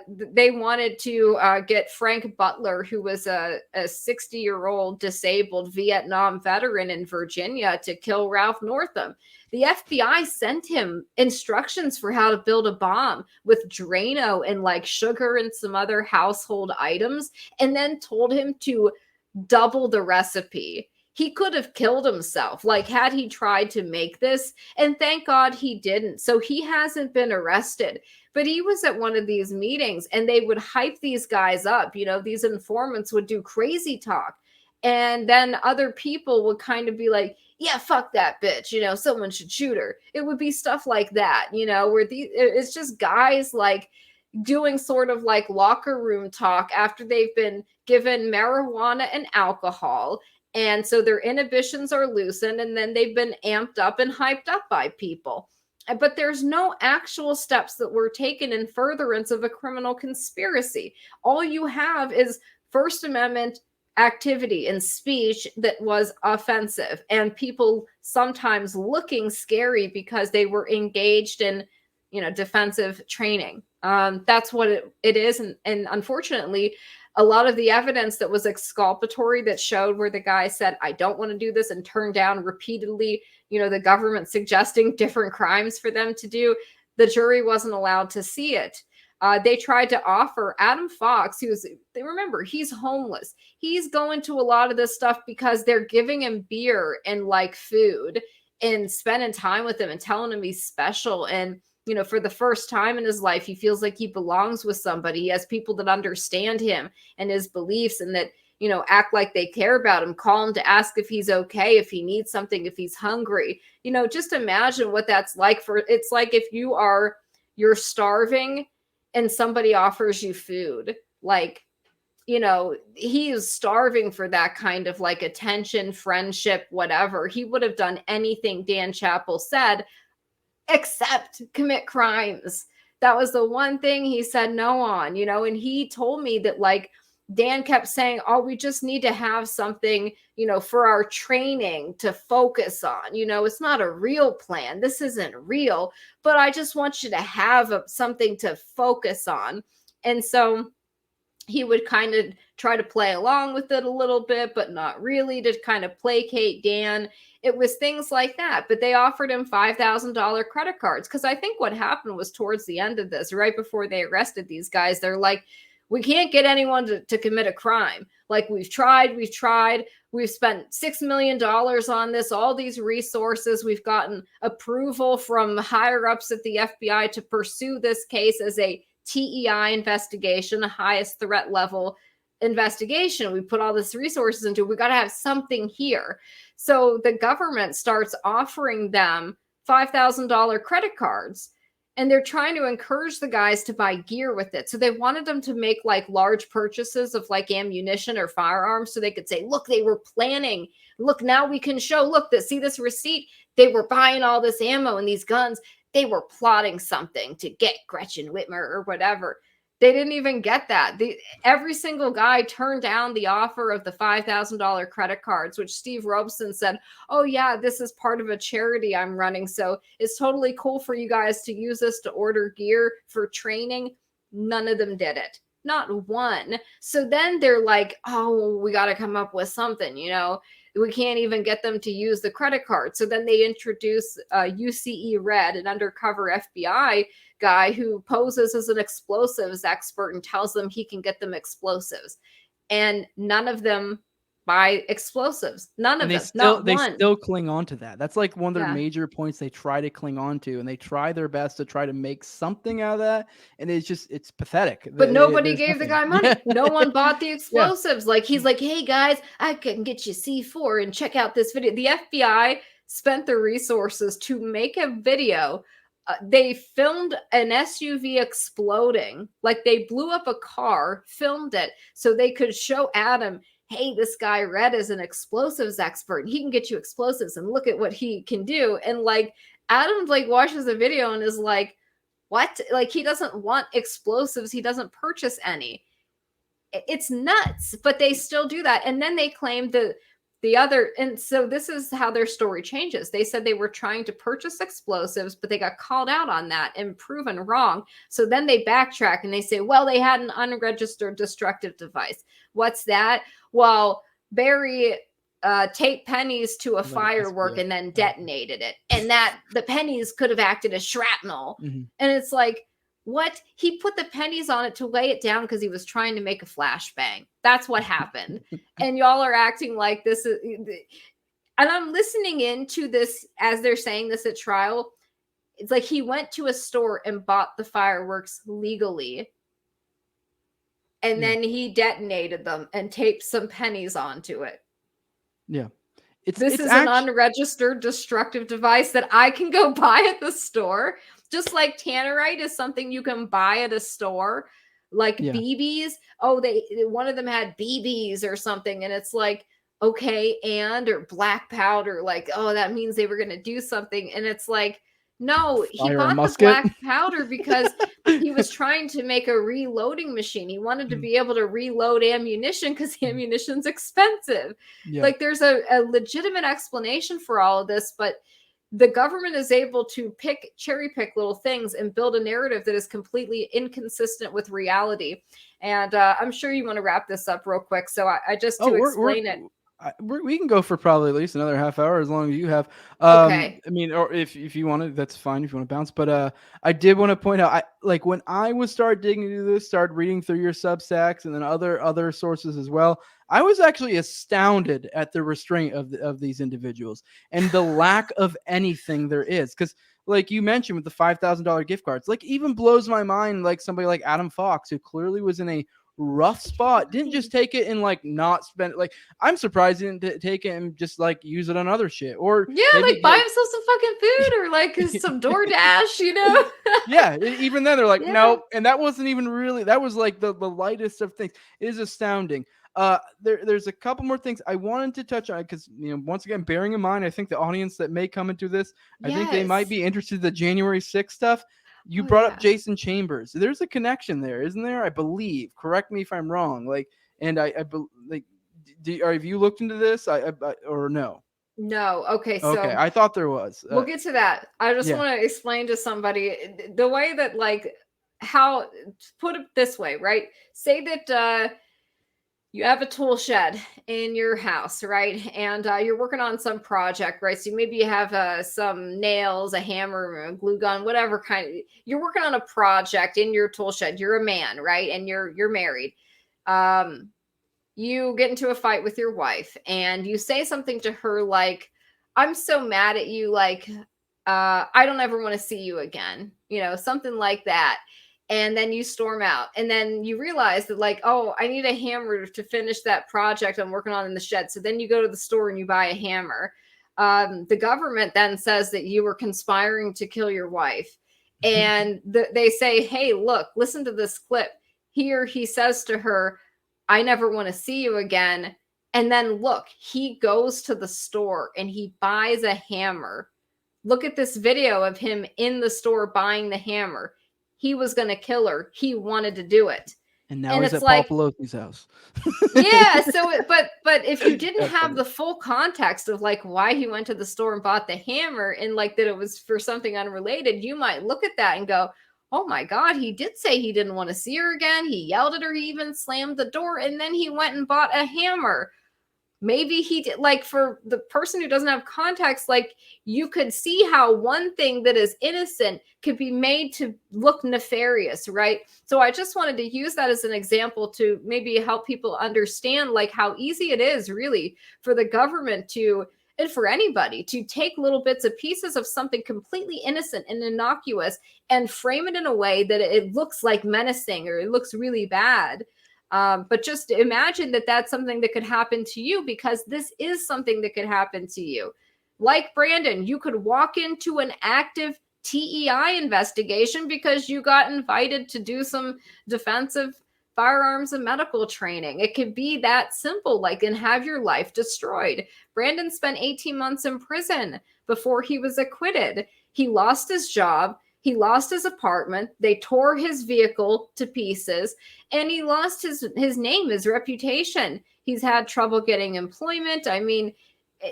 they wanted to get Frank Butler, who was a 60-year-old disabled Vietnam veteran in Virginia, to kill Ralph Northam. The FBI sent him instructions for how to build a bomb with Drano and like sugar and some other household items, and then told him to double the recipe. He could have killed himself, like had he tried to make this, and thank God he didn't. So he hasn't been arrested, but he was at one of these meetings and they would hype these guys up. These informants would do crazy talk. And then other people would kind of be like, yeah, fuck that bitch. Someone should shoot her. It would be stuff like that, where it's just guys like doing sort of like locker room talk after they've been given marijuana and alcohol. And so their inhibitions are loosened, and then they've been amped up and hyped up by people. But there's no actual steps that were taken in furtherance of a criminal conspiracy. All you have is First Amendment activity and speech that was offensive, and people sometimes looking scary because they were engaged in, defensive training. That's what it is. And unfortunately, a lot of the evidence that was exculpatory that showed where the guy said, I don't want to do this, and turned down repeatedly, the government suggesting different crimes for them to do, the jury wasn't allowed to see it. They tried to offer Adam Fox, remember, he's homeless. He's going to a lot of this stuff because they're giving him beer and like food and spending time with him and telling him he's special. And for the first time in his life, he feels like he belongs with somebody. He has people that understand him and his beliefs, and that, act like they care about him, call him to ask if he's okay, if he needs something, if he's hungry. Just imagine what that's like. It's like if you're starving and somebody offers you food. Like, he is starving for that kind of like attention, friendship, whatever. He would have done anything Dan Chappell said, except commit crimes. That was the one thing he said no on, and he told me that like Dan kept saying, oh, we just need to have something, for our training to focus on. It's not a real plan. This isn't real, but I just want you to have something to focus on. And so he would kind of try to play along with it a little bit, but not really, to kind of placate Dan. It was things like that. But they offered him $5,000 credit cards, because I think what happened was towards the end of this, right before they arrested these guys, they're like, we can't get anyone to commit a crime. Like, we've tried. We've spent $6 million on this, all these resources. We've gotten approval from higher ups at the FBI to pursue this case as a TEI investigation, the highest threat level investigation. We put all this resources into it. We got to have something here. So the government starts offering them $5,000 credit cards. and they're trying to encourage the guys to buy gear with it. So they wanted them to make like large purchases of like ammunition or firearms so they could say, look, they were planning. Look, now we can show, look, see this receipt? They were buying all this ammo and these guns. They were plotting something to get Gretchen Whitmer or whatever. They didn't even get that. Every single guy turned down the offer of the $5,000 credit cards, which Steve Robeson said, oh, yeah, this is part of a charity I'm running. So it's totally cool for you guys to use this to order gear for training. None of them did it. Not one. So then they're like, oh, we got to come up with something, you know. We can't even get them to use the credit card. So then they introduce UCE Red, an undercover FBI guy who poses as an explosives expert and tells them he can get them explosives. And none of them buy explosives. None of them. Not they one. still cling on to that. That's like one of their Yeah. major points they try to cling on to, and they try their best to try to make something out of that. And it's pathetic. But nobody There's gave the nothing. guy money. No one bought the explosives. Like he's like, hey guys, I can get you C4 and check out this video. The FBI spent the resources to make a video. They filmed an SUV exploding. Like they blew up a car, filmed it so they could show Adam, hey, this guy Red is an explosives expert. He can get you explosives and look at what he can do. And like Adam like watches the video and is like, what? Like he doesn't want explosives. He doesn't purchase any. It's nuts, but they still do that. And then they claim the other, and so this is how their story changes. They said they were trying to purchase explosives, but they got called out on that and proven wrong. So then they backtrack and they say, well, they had an unregistered destructive device. What's that? Well, Barry taped pennies to a firework and then detonated it. And that the pennies could have acted as shrapnel. Mm-hmm. And it's like, what? He put the pennies on it to lay it down because he was trying to make a flashbang. That's what happened. And y'all are acting like this is, and I'm listening into this as they're saying this at trial. It's like he went to a store and bought the fireworks legally. And then he detonated them and taped some pennies onto it. Yeah. This is an unregistered destructive device that I can go buy at the store. Just like tannerite is something you can buy at a store, like BBs. Oh, one of them had BBs or something, and it's like, okay, or black powder, like, oh, that means they were gonna do something, and it's like, no, he bought the black powder because he was trying to make a reloading machine. He wanted to be able to reload ammunition because ammunition's expensive. Yeah. Like, there's a legitimate explanation for all of this, but the government is able to cherry pick little things and build a narrative that is completely inconsistent with reality. And I'm sure you want to wrap this up real quick. So I just to explain it. We can go for probably at least another half hour as long as you have. Okay. I mean, or if you want to, that's fine if you want to bounce. But I did want to point out, like when I was started digging into this, started reading through your Substacks and then other sources as well, I was actually astounded at the restraint of these individuals and the lack of anything there is. Because like you mentioned with the $5,000 gift cards, like even blows my mind. Like somebody like Adam Fox, who clearly was in a rough spot, didn't just take it and like not spend it. Like I'm surprised he didn't take it and just like use it on other shit, or like buy himself some fucking food or like some DoorDash, you know. Yeah, even then they're like nope, and that wasn't even really, that was like the lightest of things. It is astounding. There's a couple more things I wanted to touch on because, you know, once again, bearing in mind, I think the audience that may come into this, I think they might be interested in the January 6th stuff. You brought up Jason Chambers. There's a connection there, isn't there? I believe. Correct me if I'm wrong. Like, and have you looked into this? Or no? No. Okay. So okay, I thought there was. We'll get to that. I just want to explain to somebody the way that, like, how, put it this way, right? Say that you have a tool shed in your house, right? And you're working on some project, right? So maybe you have some nails, a hammer, a glue gun, whatever kind. You're working on a project in your tool shed. You're a man, right? And you're married. You get into a fight with your wife and you say something to her like, I'm so mad at you. Like, I don't ever want to see you again. You know, something like that. And then you storm out. And then you realize that, like, oh, I need a hammer to finish that project I'm working on in the shed. So then you go to the store and you buy a hammer. The government then says that you were conspiring to kill your wife. And they say, hey, look, listen to this clip. Here he says to her, I never want to see you again. And then look, he goes to the store and he buys a hammer. Look at this video of him in the store buying the hammer. He was going to kill her. He wanted to do it. And now And he's it's at like, Paul Pelosi's house. yeah. So, but if you didn't That's have funny. the full context of like why he went to the store and bought the hammer and like that it was for something unrelated, you might look at that and go, oh my God, he did say he didn't want to see her again. He yelled at her. He even slammed the door and then he went and bought a hammer. Maybe he did, like, for the person who doesn't have context, like, you could see how one thing that is innocent could be made to look nefarious, right? So I just wanted to use that as an example to maybe help people understand, like, how easy it is really for the government to, and for anybody, to take little bits and pieces of something completely innocent and innocuous and frame it in a way that it looks like menacing or it looks really bad. But just imagine that that's something that could happen to you, because this is something that could happen to you. Like Brandon, you could walk into an active TEI investigation because you got invited to do some defensive firearms and medical training. It could be that simple, like, and have your life destroyed. Brandon spent 18 months in prison before he was acquitted. He lost his job. He lost his apartment. They tore his vehicle to pieces, and he lost his name, his reputation. He's had trouble getting employment. I mean,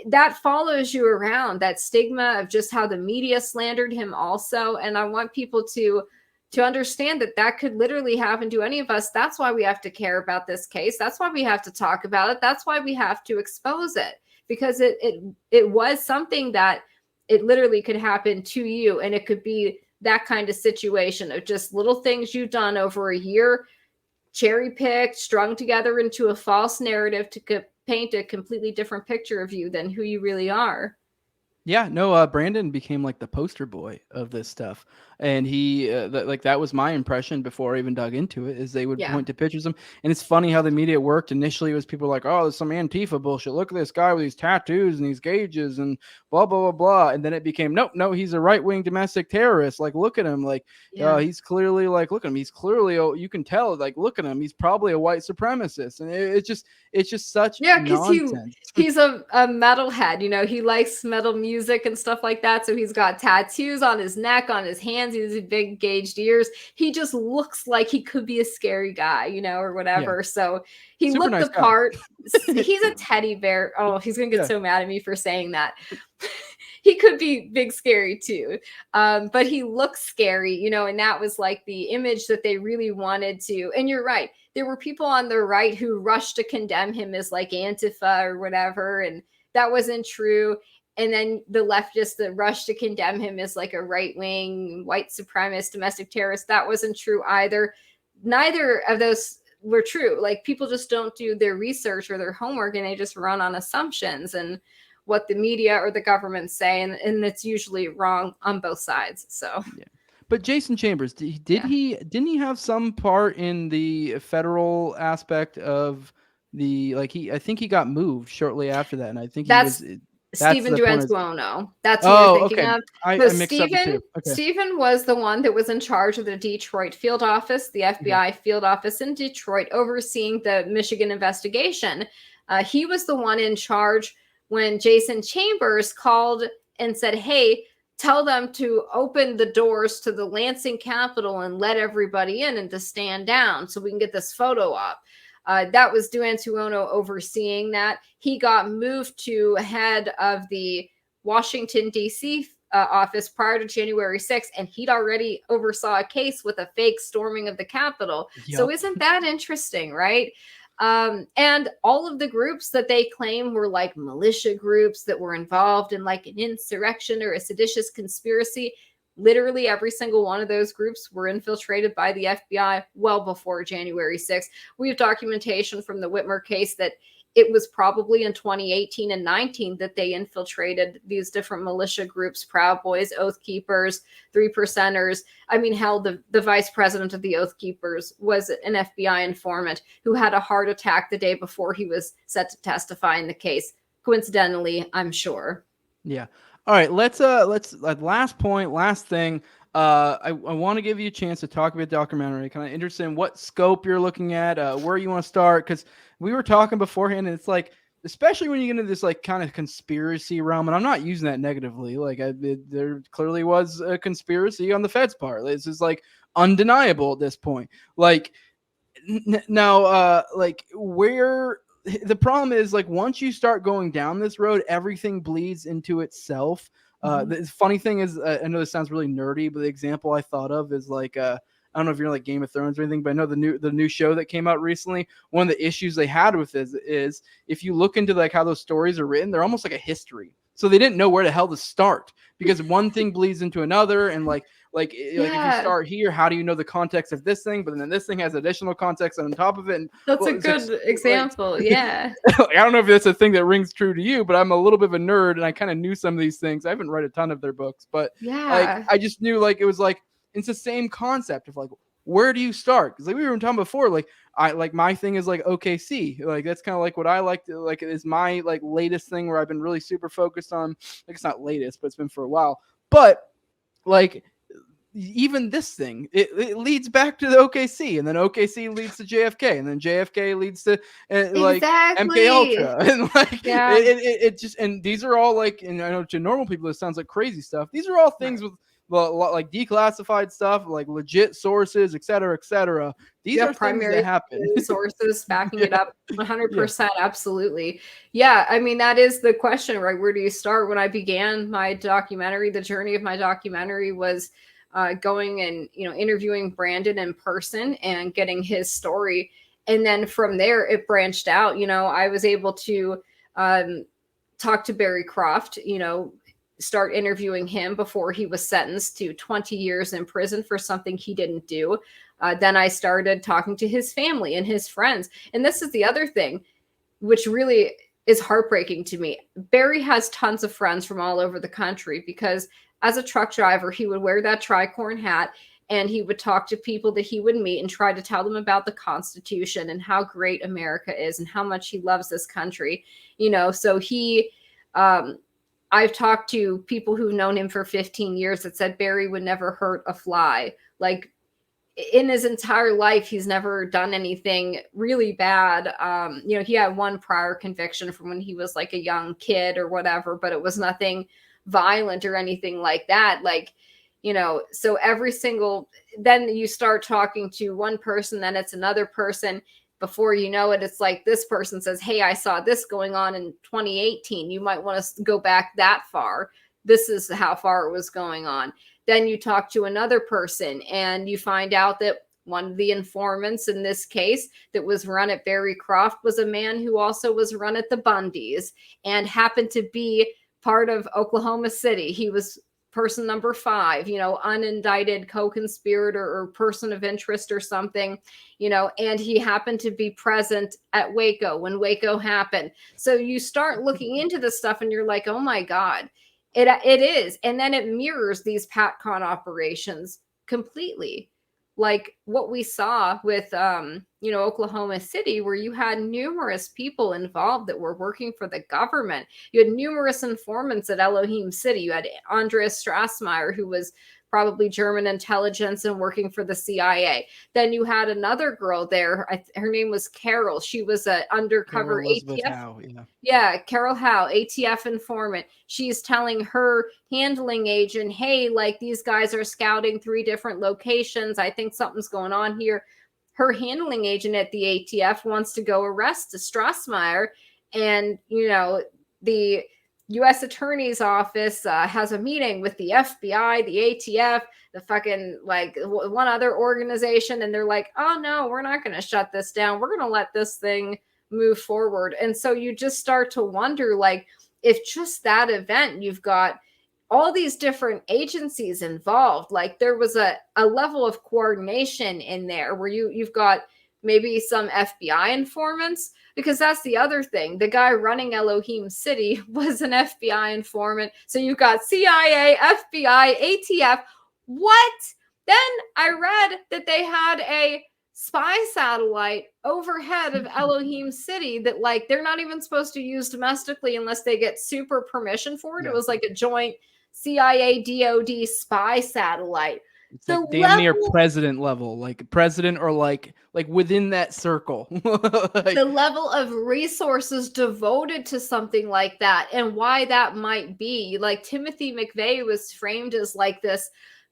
that follows you around, that stigma of just how the media slandered him also. And I want people to understand that that could literally happen to any of us. That's why we have to care about this case. That's why we have to talk about it. That's why we have to expose it, because it was something that it literally could happen to you. And it could be that kind of situation of just little things you've done over a year, cherry picked, strung together into a false narrative to paint a completely different picture of you than who you really are. Yeah, no, Brandon became like the poster boy of this stuff. And he, that was my impression before I even dug into it, is they would point to pictures of him. And it's funny how the media worked. Initially, it was people like, oh, there's some Antifa bullshit. Look at this guy with these tattoos and these gauges and blah, blah, blah, blah. And then it became, no, he's a right-wing domestic terrorist. Like, look at him. Like, he's clearly, like, look at him. He's clearly, you can tell, like, look at him. He's probably a white supremacist. And it's just such nonsense. He's a metalhead. You know, he likes metal music and stuff like that. So he's got tattoos on his neck, on his hands. He has big gauged ears. He just looks like he could be a scary guy, you know, or whatever. Yeah. So he Super looked nice the part. He's a teddy bear. Oh, he's going to get so mad at me for saying that. He could be big scary too. But he looks scary, you know, and that was like the image that they really wanted to. And you're right. There were people on the right who rushed to condemn him as like Antifa or whatever. And that wasn't true. And then the leftists that rushed to condemn him as like a right-wing, white supremacist, domestic terrorist, that wasn't true either. Neither of those were true. Like, people just don't do their research or their homework, and they just run on assumptions and what the media or the government say, and it's usually wrong on both sides. So yeah. But Jason Chambers, didn't he have some part in the federal aspect of the, like, I think he got moved shortly after that, and I think Stephen Duenzuono. That's what you're thinking of. I mixed up the two. Okay. Stephen was the one that was in charge of the Detroit field office, the FBI field office in Detroit, overseeing the Michigan investigation. He was the one in charge when Jason Chambers called and said, hey, tell them to open the doors to the Lansing Capitol and let everybody in and to stand down so we can get this photo up. That was Duenzuono overseeing that. He got moved to head of the Washington, D.C. Office prior to January 6th, and he'd already oversaw a case with a fake storming of the Capitol. Yep. So isn't that interesting, right? And all of the groups that they claim were like militia groups that were involved in like an insurrection or a seditious conspiracy, literally every single one of those groups were infiltrated by the FBI well before January 6th. We have documentation from the Whitmer case that it was probably in 2018 and 19 that they infiltrated these different militia groups, Proud Boys, Oath Keepers, 3%ers. I mean, hell, the vice president of the Oath Keepers was an FBI informant who had a heart attack the day before he was set to testify in the case. Coincidentally, I'm sure. Yeah. All right, let's last thing. I want to give you a chance to talk about documentary. Kind of interested in what scope you're looking at, where you want to start, because we were talking beforehand, and it's like, especially when you get into this like kind of conspiracy realm, and I'm not using that negatively. Like there clearly was a conspiracy on the Fed's part. This is like undeniable at this point. Like now, like where the problem is, like once you start going down this road, everything bleeds into itself. The funny thing is, I know this sounds really nerdy, but the example I thought of is like, I don't know if you're like Game of Thrones or anything, but I know the new show that came out recently. One of the issues they had with this is if you look into like how those stories are written, they're almost like a history. So they didn't know where the hell to start because one thing bleeds into another, and like if you start here, how do you know the context of this thing? But then this thing has additional context on top of it. And That's a good example. Like, yeah. I don't know if that's a thing that rings true to you, but I'm a little bit of a nerd, and I kind of knew some of these things. I haven't read a ton of their books, but like I just knew like it was like it's the same concept of like, where do you start? Because like we were talking before, like I like my thing is like OKC, like that's kind of like what I like to like is my like latest thing where I've been really super focused on. Like it's not latest, but it's been for a while. But like even this thing, it leads back to the OKC, and then OKC leads to JFK, and then JFK leads to like MK Ultra, and like it just, and these are all like, and I know to normal people it sounds like crazy stuff. These are all things with like declassified stuff, like legit sources, et cetera. These are primary things that happen. Sources backing it up 100%. Absolutely. Yeah. I mean, that is the question, right? Where do you start? When I began my documentary, the journey of my documentary was going and, interviewing Brandon in person and getting his story. And then from there, it branched out. I was able to talk to Barry Croft, start interviewing him before he was sentenced to 20 years in prison for something he didn't do. Then I started talking to his family and his friends. And this is the other thing, which really is heartbreaking to me. Barry has tons of friends from all over the country because as a truck driver, he would wear that tricorn hat and he would talk to people that he would meet and try to tell them about the Constitution and how great America is and how much he loves this country. So I've talked to people who've known him for 15 years that said Barry would never hurt a fly. Like in his entire life, he's never done anything really bad. He had one prior conviction from when he was like a young kid or whatever, but it was nothing violent or anything like that. So then you start talking to one person, then it's another person. Before you know it, it's like this person says, hey, I saw this going on in 2018. You might want to go back that far. This is how far it was going on. Then you talk to another person and you find out that one of the informants in this case that was run at Barry Croft was a man who also was run at the Bundys and happened to be part of Oklahoma City. He was person number 5, unindicted co-conspirator or person of interest or something, and he happened to be present at Waco when Waco happened. So you start looking into this stuff and you're like, oh my God, it is. And then it mirrors these PatCon operations completely. Like what we saw with, Oklahoma City, where you had numerous people involved that were working for the government. You had numerous informants at Elohim City. You had Andreas Strassmeyer, who was probably German intelligence and working for the CIA. Then you had another girl there. Her name was Carol. She was an undercover ATF. Howe, Carol Howe, ATF informant. She's telling her handling agent, hey, like these guys are scouting 3 different locations. I think something's going on here. Her handling agent at the ATF wants to go arrest Strassmeyer. And, the U.S. Attorney's Office has a meeting with the FBI, the ATF, the fucking like one other organization. And they're like, oh, no, we're not going to shut this down. We're going to let this thing move forward. And so you just start to wonder, like, if just that event, you've got all these different agencies involved, like there was a level of coordination in there where you've got maybe some FBI informants, because that's the other thing. The guy running Elohim City was an FBI informant. So you've got CIA, FBI, ATF. What? Then I read that they had a spy satellite overhead of Elohim City that like they're not even supposed to use domestically unless they get super permission for it. Yeah. It was like a joint CIA DoD spy satellite. It's The like damn near level- president level, like president or like within that circle. Like, the level of resources devoted to something like that and why that might be. Like Timothy McVeigh was framed as like this,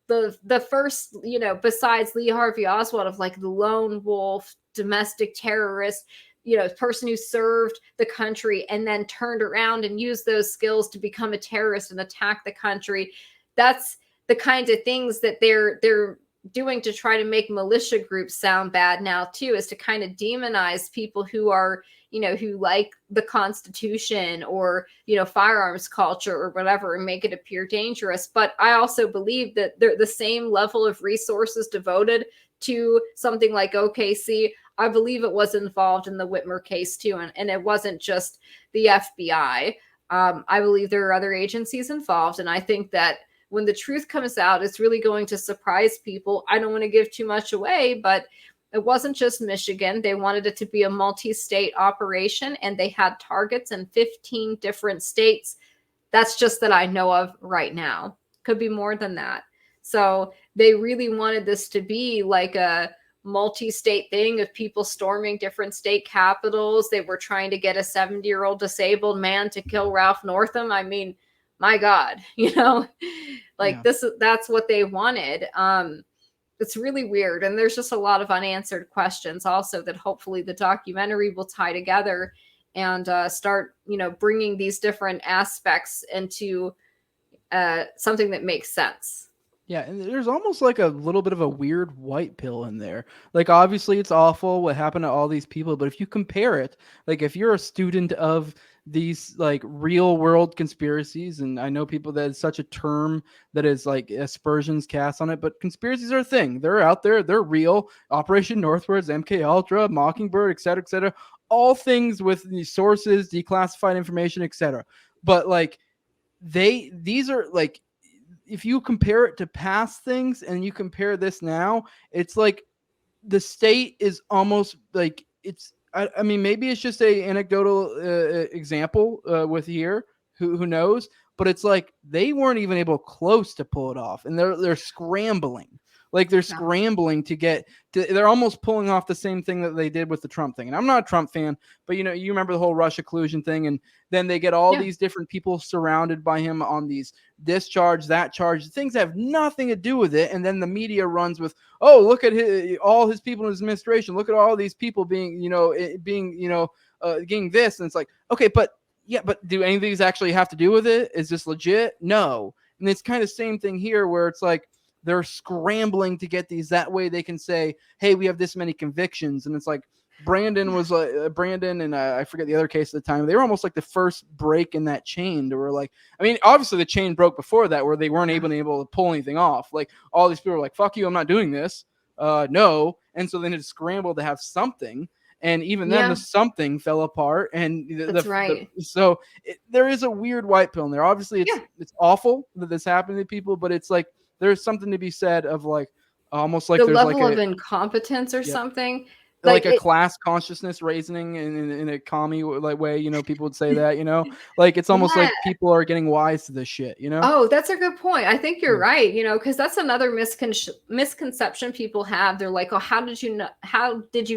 the first, you know, besides Lee Harvey Oswald, of like the lone wolf, domestic terrorist, you know, person who served the country and then turned around and used those skills to become a terrorist and attack the country. That's the kinds of things that they're doing to try to make militia groups sound bad now too, is to kind of demonize people who are, you know, who like the Constitution or, you know, firearms culture or whatever, and make it appear dangerous. But I also believe that the same level of resources devoted to something like OKC, I believe it was involved in the Whitmer case too, and it wasn't just the FBI. I believe there are other agencies involved, and I think that when the truth comes out, it's really going to surprise people. I don't want to give too much away, but it wasn't just Michigan. They wanted it to be a multi-state operation, and they had targets in 15 different states. That's just that I know of right now. Could be more than that. So they really wanted this to be like a multi-state thing of people storming different state capitals. They were trying to get a 70-year-old disabled man to kill Ralph Northam. I mean, my God, you know, like that's what they wanted. It's really weird. And there's just a lot of unanswered questions also that hopefully the documentary will tie together and start, you know, bringing these different aspects into something that makes sense. yeah, and there's almost like a little bit of a weird white pill in there. Like, obviously it's awful what happened to all these people, but if you compare it, like if you're a student of these like real world conspiracies, and I know people that is such a term that is like aspersions cast on it, but conspiracies are a thing. They're out there, they're real. Operation Northwoods, MK Ultra, Mockingbird, etc., all things with these sources, declassified information, etc. But like these are like, if you compare it to past things and you compare this now, it's like the state is almost like it's, I mean, maybe it's just a anecdotal example with here, who knows, but it's like they weren't even able close to pull it off, and they're scrambling. Like they're scrambling to get to, they're almost pulling off the same thing that they did with the Trump thing. And I'm not a Trump fan, but you know, you remember the whole Russia collusion thing. And then they get all these different people surrounded by him on these this charge, that charge, things that have nothing to do with it. And then the media runs with, oh, look at all his people in his administration. Look at all these people being, getting this. And it's like, okay, but do any of these actually have to do with it? Is this legit? No. And it's kind of the same thing here where it's like, they're scrambling to get these. That way they can say, hey, we have this many convictions. And it's like Brandon and I forget the other case at the time. They were almost like the first break in that chain. They were like, I mean, obviously the chain broke before that where they weren't able to pull anything off. Like all these people were like, fuck you, I'm not doing this. No. And so then it scrambled to have something. And even then the something fell apart. And that's right. So there is a weird white pill in there. Obviously it's awful that this happened to people, but it's like, there's something to be said of like almost like the there's level like of incompetence or something, like a class consciousness raising in a commie like way, you know, people would say that, you know, like it's almost like people are getting wise to this shit, you know. Oh, that's a good point. I think you're right, you know, because that's another misconception people have. They're like, oh, how did you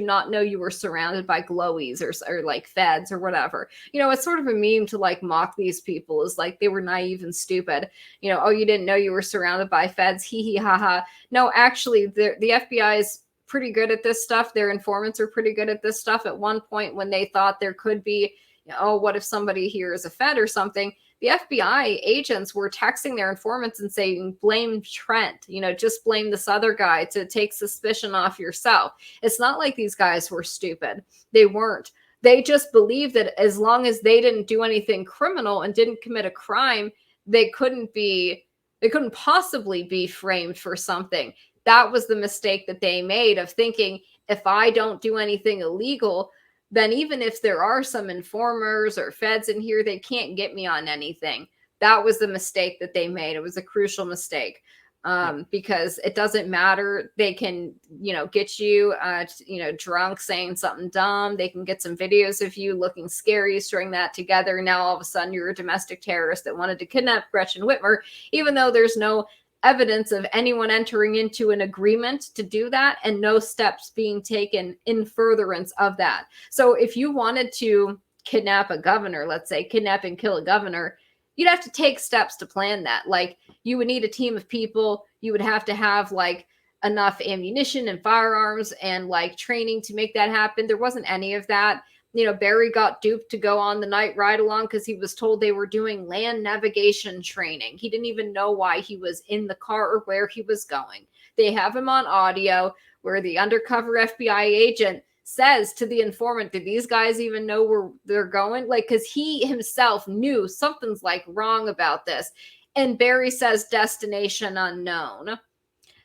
not know you were surrounded by glowies or like feds or whatever? You know, it's sort of a meme to like mock these people, is like they were naive and stupid, you know. Oh, you didn't know you were surrounded by feds, hee hee ha ha. No, actually the FBI is pretty good at this stuff. Their informants are pretty good at this stuff. At one point when they thought there could be, oh, what if somebody here is a Fed or something, the FBI agents were texting their informants and saying, blame Trent, you know, just blame this other guy to take suspicion off yourself. It's not like these guys were stupid. They weren't. They just believed that as long as they didn't do anything criminal and didn't commit a crime, they couldn't possibly be framed for something. That was the mistake that they made, of thinking, if I don't do anything illegal, then even if there are some informers or feds in here, they can't get me on anything. That was the mistake that they made. It was a crucial mistake. because it doesn't matter. They can, get you, drunk, saying something dumb. They can get some videos of you looking scary, string that together. Now, all of a sudden, you're a domestic terrorist that wanted to kidnap Gretchen Whitmer, even though there's no evidence of anyone entering into an agreement to do that and no steps being taken in furtherance of that. So if you wanted to kidnap a governor, let's say kidnap and kill a governor, you'd have to take steps to plan that. Like, you would need a team of people. You would have to have like enough ammunition and firearms and like training to make that happen. There wasn't any of that. Barry got duped to go on the night ride along because he was told they were doing land navigation training. He didn't even know why he was in the car or where he was going. They have him on audio where the undercover FBI agent says to the informant, "Did these guys even know where they're going?" Like, because he himself knew something's like wrong about this. And Barry says destination unknown.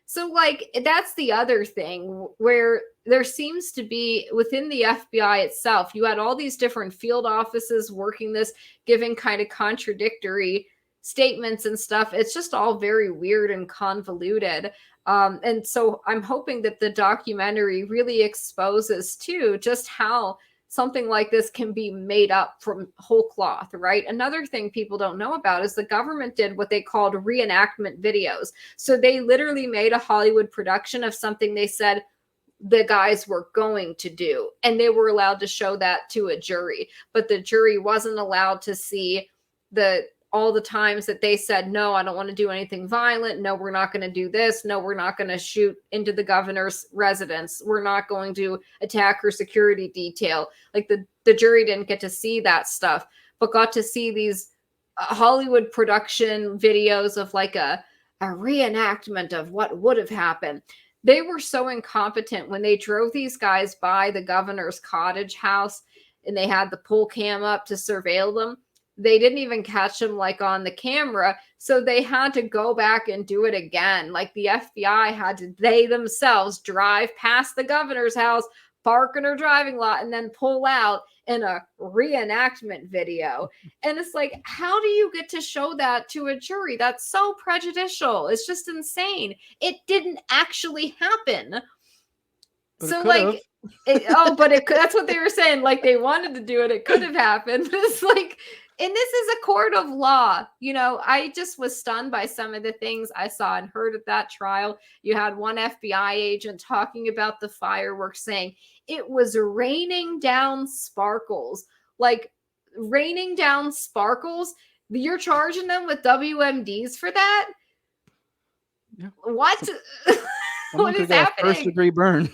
So, like, that's the other thing where there seems to be within the FBI itself, you had all these different field offices working this, giving kind of contradictory statements and stuff. It's just all very weird and convoluted. And so I'm hoping that the documentary really exposes too just how something like this can be made up from whole cloth, right? Another thing people don't know about is the government did what they called reenactment videos. So they literally made a Hollywood production of something they said the guys were going to do, and they were allowed to show that to a jury, but the jury wasn't allowed to see all the times that they said, "No, I don't want to do anything violent. No, we're not going to do this. No, we're not going to shoot into the governor's residence. We're not going to attack her security detail." Like, the jury didn't get to see that stuff, but got to see these Hollywood production videos of like a reenactment of what would have happened. They were so incompetent when they drove these guys by the governor's cottage house and they had the pull cam up to surveil them. They didn't even catch him like on the camera. So they had to go back and do it again. Like, the FBI had to, they themselves drive past the governor's house, park in her driving lot, and then pull out in a reenactment video. And it's like, how do you get to show that to a jury? That's so prejudicial. It's just insane. It didn't actually happen. But so like, that's what they were saying. Like, they wanted to do it. It could have happened. But it's like, and this is a court of law. I just was stunned by some of the things I saw and heard at that trial. You had one FBI agent talking about the fireworks, saying it was raining down sparkles. Like, raining down sparkles? You're charging them with WMDs for that? Yeah. What? What is happening? First degree burn.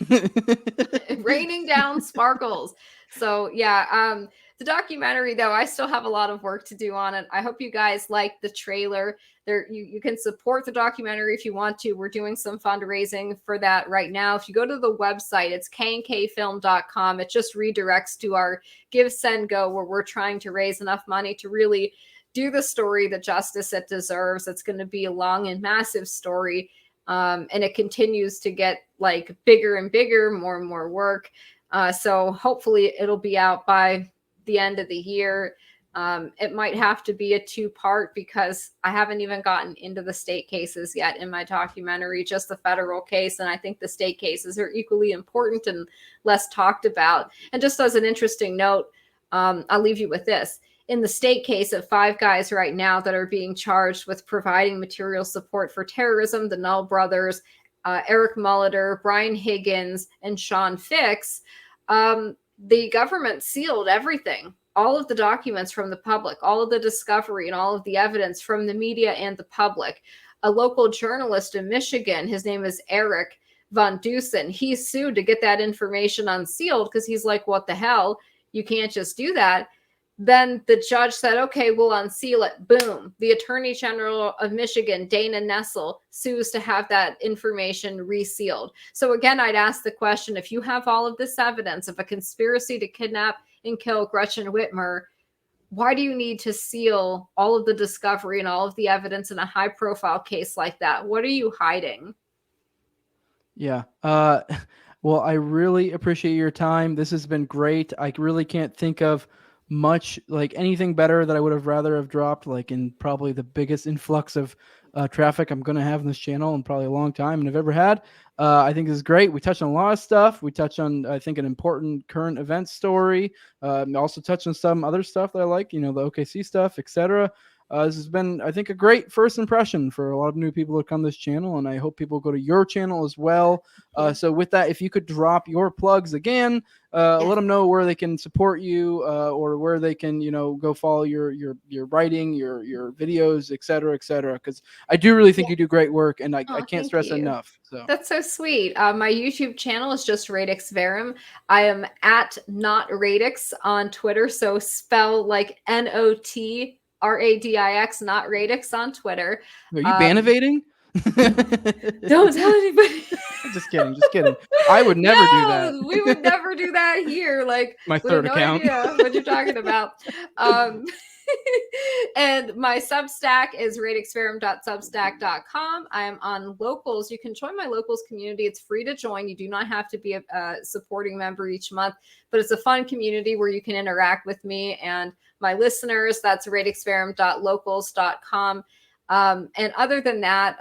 Raining down sparkles. So yeah, the documentary, though, I still have a lot of work to do on it. I hope you guys like the trailer. You can support the documentary if you want to. We're doing some fundraising for that right now. If you go to the website, it's knkfilm.com. It just redirects to our Give, Send, Go, where we're trying to raise enough money to really do the story the justice it deserves. It's going to be a long and massive story. And it continues to get like bigger and bigger, more and more work. So hopefully it'll be out by the end of the year. It might have to be a 2-part because I haven't even gotten into the state cases yet in my documentary, just the federal case. And I think the state cases are equally important and less talked about. And just as an interesting note, I'll leave you with this. In the state case of 5 guys right now that are being charged with providing material support for terrorism, the Null brothers, Eric Molitor, Brian Higgins, and Sean Fix, the government sealed everything, all of the documents from the public, all of the discovery and all of the evidence from the media and the public. A local journalist in Michigan, his name is Eric Von Dusen, he sued to get that information unsealed because he's like, what the hell? You can't just do that. Then the judge said, okay, we'll unseal it. Boom. The Attorney General of Michigan, Dana Nessel, sues to have that information resealed. So again, I'd ask the question, if you have all of this evidence of a conspiracy to kidnap and kill Gretchen Whitmer, why do you need to seal all of the discovery and all of the evidence in a high-profile case like that? What are you hiding? Yeah. Well, I really appreciate your time. This has been great. I really can't think of much like anything better that I would have rather have dropped, like in probably the biggest influx of traffic I'm going to have in this channel in probably a long time and I've ever had. I think this is great. We touched on a lot of stuff. We touched on, I think, an important current event story. Also touched on some other stuff that I like, the OKC stuff, etc. This has been, I think, a great first impression for a lot of new people to come to this channel, and I hope people go to your channel as well. So with that, if you could drop your plugs again, let them know where they can support you, or where they can, go follow your writing, your videos, etc., because I do really think you do great work, and I can't stress enough. So that's so sweet. My YouTube channel is just Radix Verum. I am at not Radix on Twitter, so spell like NOTRADIX, not Radix on Twitter. Are you ban-evading? Don't tell anybody. Just kidding. I would never do that. We would never do that here. Like, my third account. Idea what you're talking about. And my Substack is radixverum.substack.com. I am on Locals. You can join my Locals community. It's free to join. You do not have to be a supporting member each month, but it's a fun community where you can interact with me and my listeners. That's radixverum.locals.com. And other than that,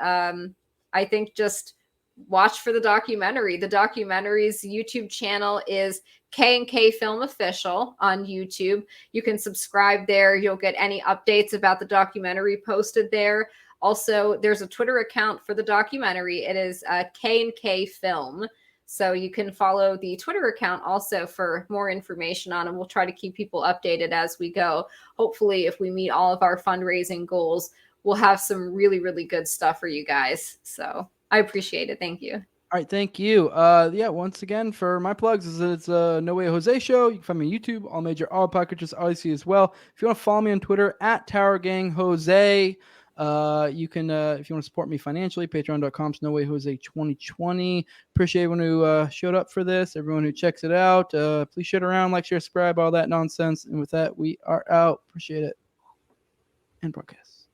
I think just watch for the documentary. The documentary's YouTube channel is K&K Film Official on YouTube. You can subscribe there. You'll get any updates about the documentary posted there. Also, there's a Twitter account for the documentary. It is K&K Film. So you can follow the Twitter account also for more information on it. We'll try to keep people updated as we go. Hopefully, if we meet all of our fundraising goals, we'll have some really, really good stuff for you guys. So I appreciate it. Thank you. All right. Thank you. Once again, for my plugs, it's a No Way Jose show. You can find me on YouTube, all major auto packages, Odyssey as well. If you want to follow me on Twitter, at Tower Gang Jose. You can, if you want to support me financially, patreon.com/NoWayJose2020. Appreciate everyone who showed up for this, everyone who checks it out. Please share it around, like, share, subscribe, all that nonsense. And with that, we are out. Appreciate it. And broadcast.